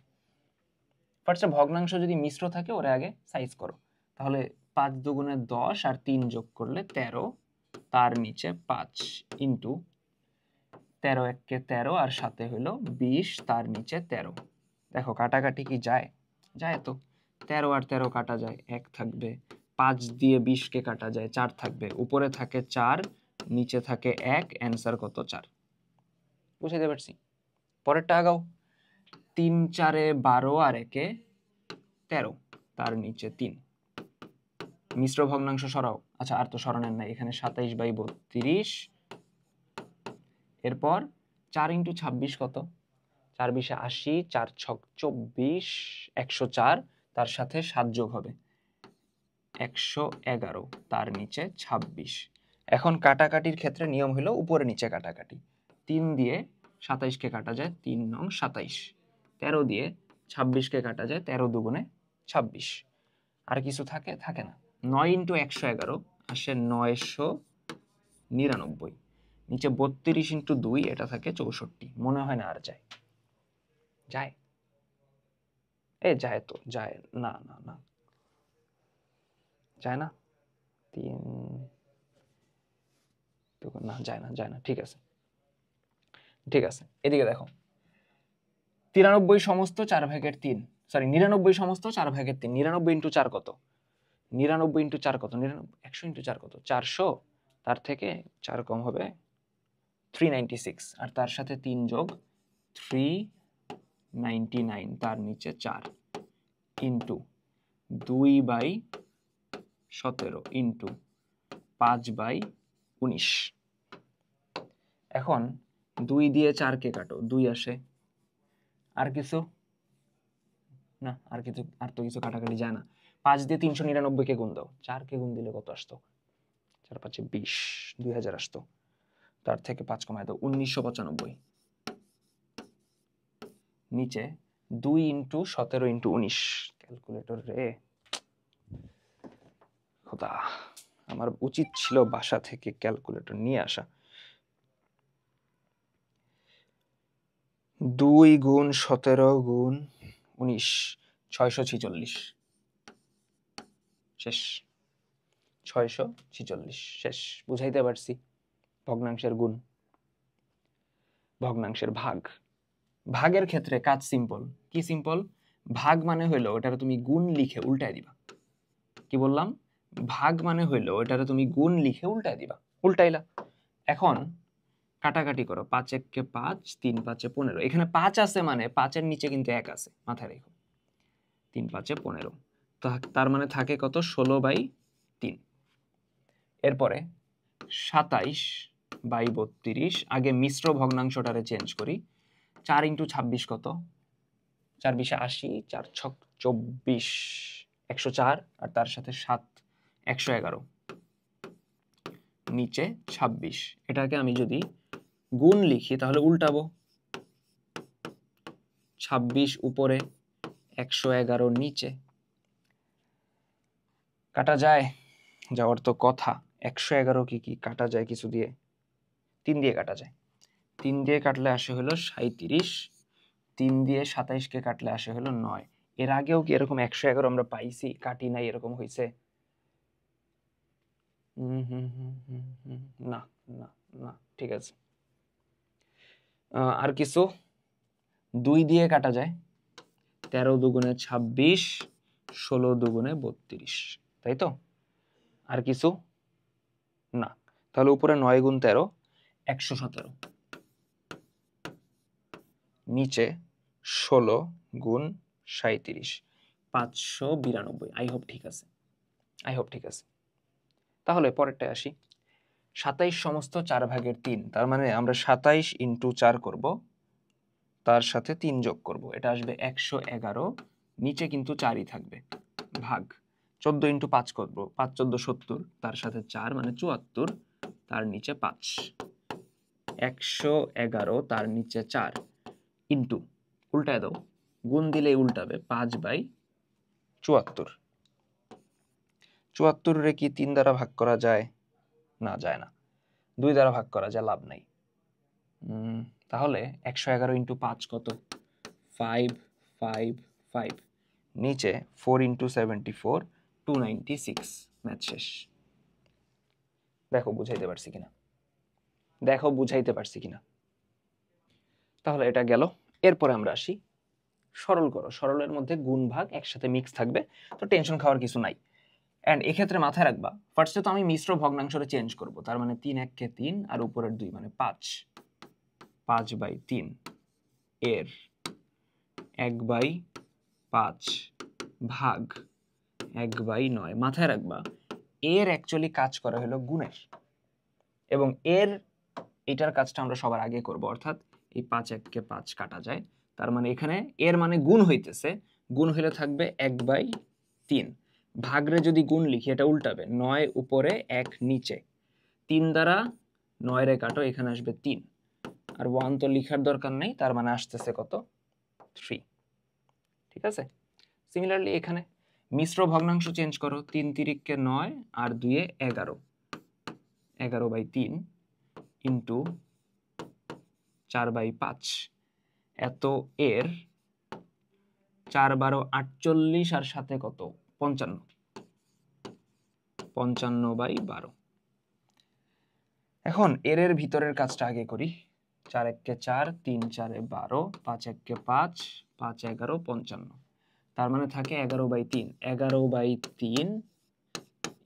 ফার্স্টে ভগ্নাংশ যদি মিশ্র থাকে ওরে আগে সাইজ করো, তাহলে 5 দুগুণে 10 আর 3 যোগ করলে 13, তার নিচে 5 ইন্টু 13 একে 13 আর সাথে হইল 20, তার নিচে 13। দেখো কাটাকাটি কি যায়? যায় তো। 13 আর 13 কাটা যায়, 1 থাকবে। 5 দিয়ে 20-কে কাটা যায়, 4 থাকবে। উপরে থাকে 4, নিচে থাকে 1, অ্যান্সার কত? 4। বুঝাইতে পারছি? পরেরটা আগাও। 3 4 12 আর 1 13, তার নিচে 3। মিশ্র ভগ্নাংশ সরাও। আচ্ছা আর তো সরানোর নাই, এখানে 27/32। এরপর 4 ইন্টু 26 কত? 4 20 80, 4 6 24, 104, তার সাথে 7 যোগ হবে 111, তার নিচে 26। এখন কাটাকাটির ক্ষেত্রে নিয়ম হলো উপরে নিচে কাটাকাটি। 3 দিয়ে 27-কে কাটা যায়, 3 নং 27। 13 দিয়ে 26-কে কাটা যায়, 13 দুগুণে 26। আর কিছু থাকে? থাকে না। 9 ইন্টু 111 আসে 999। নিচে 32 ইন্টু 2, এটা থাকে 64। মনে হয় না আর যায়? যায়? যায় তো, যায় না, না না যায় না। 3 না, যায় না, যায় না। ঠিক আছে, ঠিক আছে। এদিকে দেখো, 93 সমস্ত 4/3, সরি 99 সমস্ত 4/3। 99 ইন্টু 4 কত? 99 ইন্টু 4 কত? 100 ইন্টু 4 কত? 400, তার থেকে 4 কম হবে 396, আর তার সাথে 3 যোগ 399, তার নিচে 4 ইন্টু 2/17 ইন্টু 5/19। এখন 2 দিয়ে 4-কে কাটো, 2 আসে। আর কিছু না, আর তো কিছু কাটাকাটি যায় না। 5 দিয়ে 399-কে গুণ দাও, 4-কে গুণ দিলে কত আসতো? 4 5 20, 2000 আসতো। তার থেকে 5 কমায় দাও, 1995। নিচে 2 ইন্টু 17 ইন্টু 19। ক্যালকুলেটর রে খোদা, আমার উচিত ছিল বাসা থেকে ক্যালকুলেটর নিয়ে আসা। 2 গুণ 17 গুণ 19, 646। শেষ। 646 শেষ। বুঝাইতে পারছি? ভগ্নাংশের গুণ, ভগ্নাংশের ভাগ। ভাগের ক্ষেত্রে কাজ সিম্পল। কি সিম্পল? ভাগ মানে হইলো ওটারে তুমি গুণ লিখে উল্টায় দিবা। কি বললাম? ভাগ মানে হইলো ওটারে তুমি গুণ লিখে উল্টায় দিবা। উল্টাইলা। এখন কাটাকাটি করো। 5 1-কে 5, 3 5-এ 15। এখানে 5 আছে মানে 5-এর নিচে কিন্তু 1 আছে, মাথায় রেখো। 3 5-এ 15, তার মানে থাকে কত? 16/3। এরপরে 27/32। আগে মিশ্র ভগ্নাংশটারে চেঞ্জ করি। 4 ইন্টু 26 কত? 4 20 80, 4 6 24, 104, আর তার সাথে 7, 111, নিচে 26। এটাকে আমি যদি গুণ লিখি তাহলে উল্টাবো। 26 উপরে, 111 নিচে কাটা যায়, যাওয়ার তো কথা। 111 কি কাটা যায় কিছু দিয়ে? 3 দিয়ে কাটা যায়। 3 দিয়ে কাটলে আসে হলো 37, 3 দিয়ে 27 কে কাটলে আসে হলো 9। এর আগেও কি এরকম 111 আমরা পাইছি? কাটি নাই, এরকম হয়েছে? না না না, ঠিক আছে। আর কিছু? 2 দিয়ে কাটা যায়, 13 দুগুণে 26, 16 দুগুণে 32, তাই তো? আর কিছু না। তাহলে উপরে 9 গুণ 13, 117, নিচে 16 গুণ 37, 592। আই হোপ ঠিক আছে, আই হোপ ঠিক আছে। তাহলে পরেরটায় আসি। 27 সমস্ত 4 ভাগের 3, তার মানে আমরা 27 ইন্টু 4 করব, তার সাথে 3 যোগ করব, এটা আসবে 111। নিচে কিন্তু 4ই থাকবে, ভাগ 14 ইন্টু 5 করব, 5 14 70, তার সাথে 4 মানে 74, তার নিচে 5, 111 তার নিচে 4 ইন্টু, উল্টায় দাও, গুণ দিলে উল্টাবে, 5/74। 74 রে কি 3 দ্বারা ভাগ করা যায়? না, যায় না। 2 দ্বারা ভাগ করা যায়, লাভ নাই। তাহলে 111 ইন্টু 5 কত? 555। নিচে 4 ইন্টু 74, 296। ম্যাথ শেষ। দেখো বুঝাইতে পারছি কিনা, দেখো বুঝাইতে পারছি কিনা। তাহলে এটা গেল। এরপরে আমরা আসি সরল করো। সরলের মধ্যে গুণ ভাগ একসাথে মিক্স থাকবে, তো টেনশন খাওয়ার কিছু নাই। এন্ড এক্ষেত্রে মাথায় রাখবা, ফার্স্টে তো আমি মিশ্র ভগ্নাংশরে চেঞ্জ করব, তার মানে 3 1 কে 3 আর উপরের 2 মানে 5, 5/3 এর 1/5 ভাগ 1/9। মাথায় রাখবা এর অ্যাকচুয়ালি কাজ করা হলো গুণের, এবং এর এটার কাজটা আমরা সবার আগে করব, অর্থাৎ এই 5 1 কে 5 কাটা যায়, তার মানে এখানে এর মানে গুণ হইতেছে, গুণ হইলে থাকবে 1/3। ভাগরে যদি গুণ লিখি এটা উল্টাবে, 9 উপরে 1 নিচে, 3 দ্বারা 9 রে কাটো, এখানে আসবে 3, আর 1 তো লিখার দরকার নেই, তার মানে আসতেছে কত? 3। ঠিক আছে। সিমিলারলি এখানে মিশ্র ভগ্নাংশ চেঞ্জ করো, 3 তিরিককে 9 আর 2 এ 11, 11/3 ইন্টু 4/5, এত এর 4 12 48 আর সাথে কত? 55, 55/12। এখন এর ভিতরের কাজটা আগে করি। 4 1 কে 4, 3 4 এ 12, 5 1 কে 5, 5 11 55, তার মানে থাকে 11/3, 11/3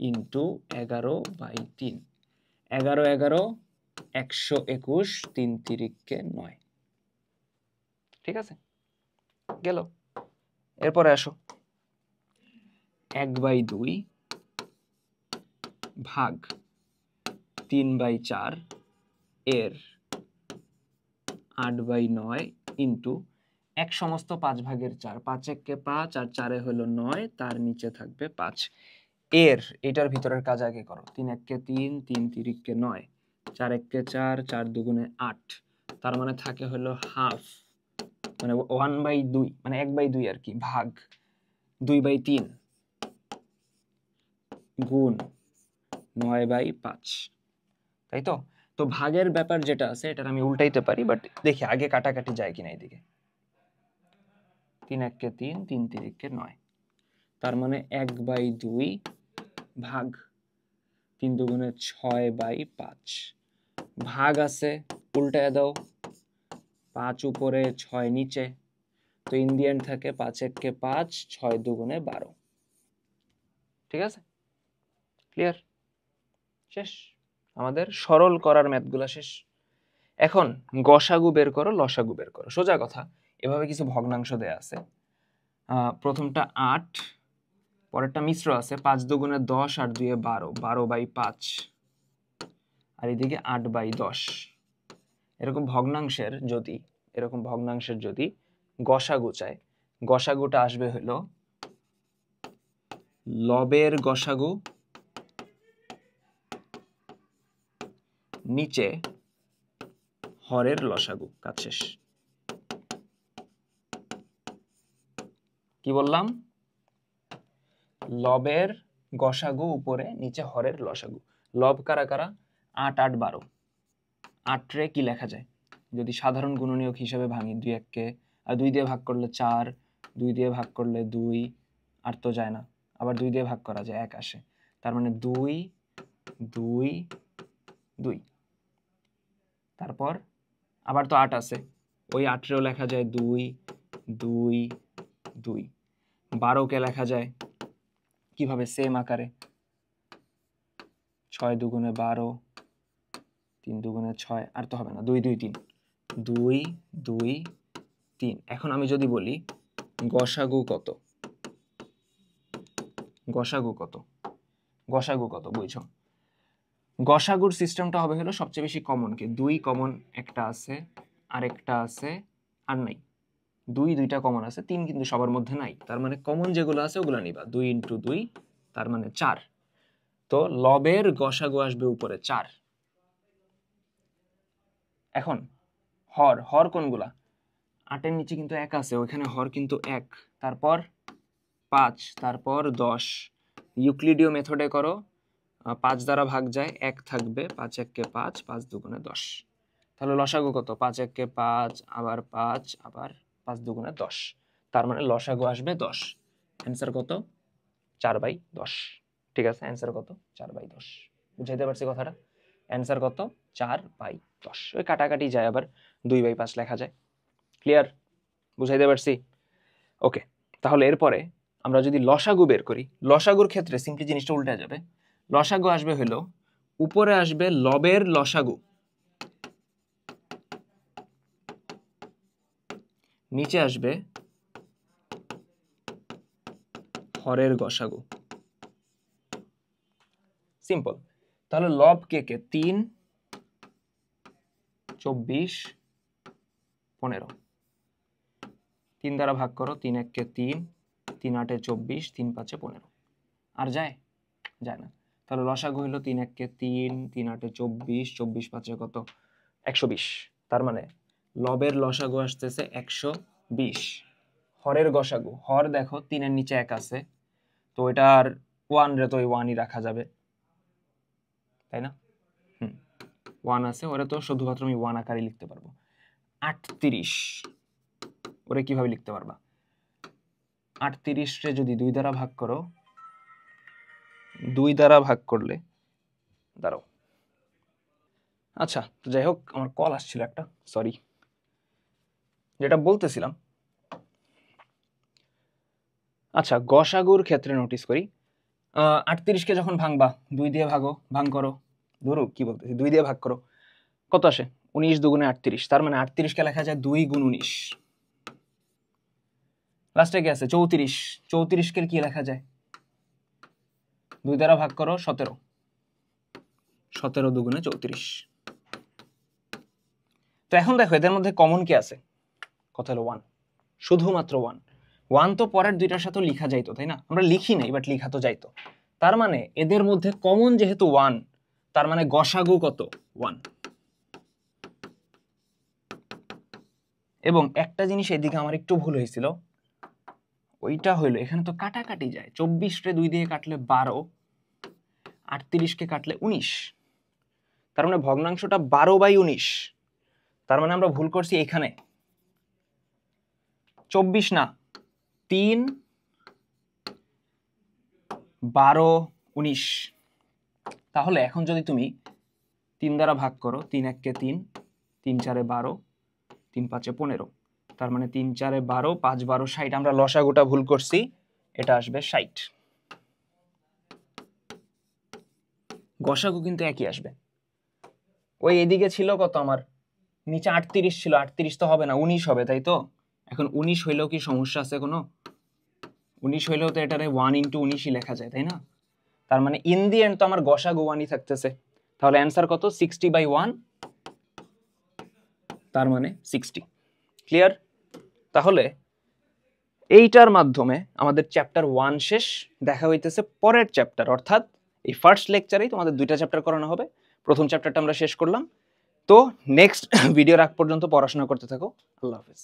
ইন্টু 11/3, 11 11 121, 3 তিরিককে 9। ঠিক আছে, গেল। এরপরে আসো 1/2 ভাগ 3/4 এর 8/9 ইন্টু 1 সমস্ত 5 ভাগের 4, 5 1 কে 5 আর 4 এ হলো 9, তার নিচে থাকবে 5। এর এটার ভিতরের কাজ আগে করো, 3 1 কে 3, 3 তিরিককে 9, 4 1 কে 4, 4 দুগুণে 8, তার মানে থাকে হলো হাফ, মানে 1/2, মানে 1/2 আর কি, ভাগ 2/3 গুণ 9/5, তাই তো? তো ভাগের ব্যাপার যেটা আছে এটা আমি উল্টাইতে পারি, বাট দেখি আগে কাটাকাটি যায় কিনা এদিকে। 3 1 কে 3, 3 তিরিককে 9, তার মানে 1/2 ভাগ 3 দুগুণে 6/5, ভাগ আছে উল্টায় দাও, 5 উপরে 6 নিচে, তো ইন্ডিয়ান থাকে 5 1 কে 5, 6 দুগুণে 12। ঠিক আছে, ক্লিয়ার? শেষ, আমাদের সরল করার ম্যাথগুলা শেষ। এখন গসাগু বের করো, লসাগু বের করো। সোজা কথা, এভাবে কিছু ভগ্নাংশ দেয়া আছে। প্রথমটা 8, পরেরটা মিশ্র আছে, 5 দুগুণে 10 আর 2 এ 12, 12/5, আর এদিকে 8/10। এরকম ভগ্নাংশের যদি গসাগু চায়, গসাগুটা আসবে হলো লবের গসাগু নিচে হরের লসাগু। কাজ শেষ। কি বললাম? লবের গসাগু উপরে, নিচে হরের লসাগু। লব কারা কারা? 8 8 12। 8 রে কি লেখা যায় যদি সাধারণ গুণনীয়ক হিসেবে ভাঙি? 2 1 আর 2 দিয়ে ভাগ করলে 4, 2 দিয়ে ভাগ করলে 2, আর তো যায় না, আবার 2 দিয়ে ভাগ করা যায় 1 আসে, তার মানে 2 2 2। তারপর আবার তো 8 আছে, ওই 8 রেও লেখা যায় 2 2 2। 12 কে লেখা যায় কিভাবে? সেম আকারে 6 দুগুণে 12, 3 দুগুণে 6, আর তো হবে না, 2 2 3, 2 2 3। এখন আমি যদি বলি গসাগু কত, গসাগু কত, গসাগু কত বুঝছো? গসাগুর সিস্টেমটা হবে হলো সবচেয়ে বেশি কমন কে? 2 কমন একটা আছে, আর একটা আছে, আর নাই। 2 দুইটা কমন আছে, 3 কিন্তু সবার মধ্যে নাই, তার মানে কমন যেগুলো আছে ওগুলো নিবা। 2 × 2 তার মানে 4। তো লবের গসাগু আসবে উপরে 4। এখন হর, হর কোনগুলা? 8 এর নিচে কিন্তু 1 আছে, ওখানে হর কিন্তু 1, তারপর 5, তারপর 10। ইউক্লিডীয় মেথডে করো, 5 দ্বারা ভাগ যায় 1 থাকবে, 5 1 কে 5, 5 দুগুণে 10। তাহলে লসাগু কত? 5 1 কে 5, আবার 5, আবার 5 দুগুণে 10, তার মানে লসাগু আসবে 10। অ্যান্সার কত? 4/10। ঠিক আছে, অ্যান্সার কত? 4/10। বুঝাইতে পারছি কথাটা? অ্যান্সার কত? 4/10। ওই কাটাকাটি যায়, আবার 2/5 লেখা যায়। ক্লিয়ার? বুঝাইতে পারছি? ওকে, তাহলে এরপরে আমরা যদি লসাগু বের করি, লসাগুর ক্ষেত্রে সিম্পলি জিনিসটা উল্টে যাবে। লসাগু আসবে হলো উপরে আসবে লবের লসাগু, নিচে আসবে হরের গসাগু। সিম্পল। তাহলে লব কে কে? 3 24 15। 3 দ্বারা ভাগ করো, 3 1 কে 3, 3 8 24, 3 5 15। আর যায়? যায় না। তাহলে লসাগু হইলো 3 1 কে 3, 3 8 24, 24 5 কত? 120। তার মানে লবের লসাগু আসতেছে 120। হরের গসাগু, হর দেখো 3 এর নিচে 1 আছে, তো এটার 1 রে তো ওই 1ই রাখা যাবে, তাই না? 1 আছে, ওরে তো শুধুমাত্র আমি 1 আকারে লিখতে পারবো। 38, ওরে কিভাবে লিখতে পারবা? 38 রে যদি 2 দ্বারা ভাগ করো, 2 দ্বারা ভাগ করলে, দাঁড়াও, আচ্ছা তো যাই হোক, আমার কল আসছিল একটা, সরি। যেটা বলতেছিলাম, আচ্ছা গসাগুর ক্ষেত্রে নোটিস করি, 38 কে যখন ভাঙবা, 2 দিয়ে ভাগো, ভাগ করো, ধরো কি বলতেছি, 2 দিয়ে ভাগ করো, কত আসে? 19 দুগুণে 38, তার মানে 38 কে লেখা যায় 2 × 19। লাস্টে কি আছে? 34। 34 কে কি লেখা যায়? 2 দ্বারা ভাগ করো, 17। 17 দুগুণে 34। তো এখন দেখো এদের মধ্যে কমন কি আছে? কথা হলো 1, শুধুমাত্র 1। 1 তো পরের দুইটার সাথে লিখা যাইতো, তাই না? আমরা লিখি নাই, বাট লিখা তো যাইতো। তার মানে এদের মধ্যে কমন যেহেতু 1, তার মানে গসাগু কত? 1। এবং একটা জিনিস এদিকে আমার একটু ভুল হয়েছিল, ওইটা হইলো এখানে তো কাটাকাটি যায়। 24 রে 2 দিয়ে কাটলে 12, 38 কে কাটলে 19, তার মানে ভগ্নাংশটা 12/19। তার মানে আমরা ভুল করছি এখানে, 24 না, 3 12 19। তাহলে এখন যদি তুমি 3 দ্বারা ভাগ করো, 3 1 কে 3, 3 4 12, 3 5 15, তার মানে 3 4 12, 5 12 60। আমরা লসাগুটা ভুল করছি, এটা আসবে 60। গসাগু কিন্তু একই আসবে। ওই এদিকে ছিল কত আমার? নিচে 38 ছিল, 38 তো হবে না, 19 হবে, তাই তো? এখন 19 হইলেও কি সমস্যা আছে কোনো? 19 হইলেও তো এটারে 1 × 19ই লেখা যায়, তাই না? তার মানে ইন দি এন্ড তো আমার গসাগু 1ই থাকতেছে। তাহলে অ্যান্সার কত? 60/1, তার মানে 60। ক্লিয়ার? তাহলে এইটার মাধ্যমে আমাদের চ্যাপ্টার 1 শেষ। দেখা হইতেছে পরের চ্যাপ্টার, অর্থাৎ এই ফার্স্ট লেকচারেই তোমাদের 2টা চ্যাপ্টার করানো হবে। প্রথম চ্যাপ্টারটা আমরা শেষ করলাম। তো নেক্সট ভিডিওর আগ পর্যন্ত পড়াশোনা করতে থাকো। আল্লাহ হাফেজ।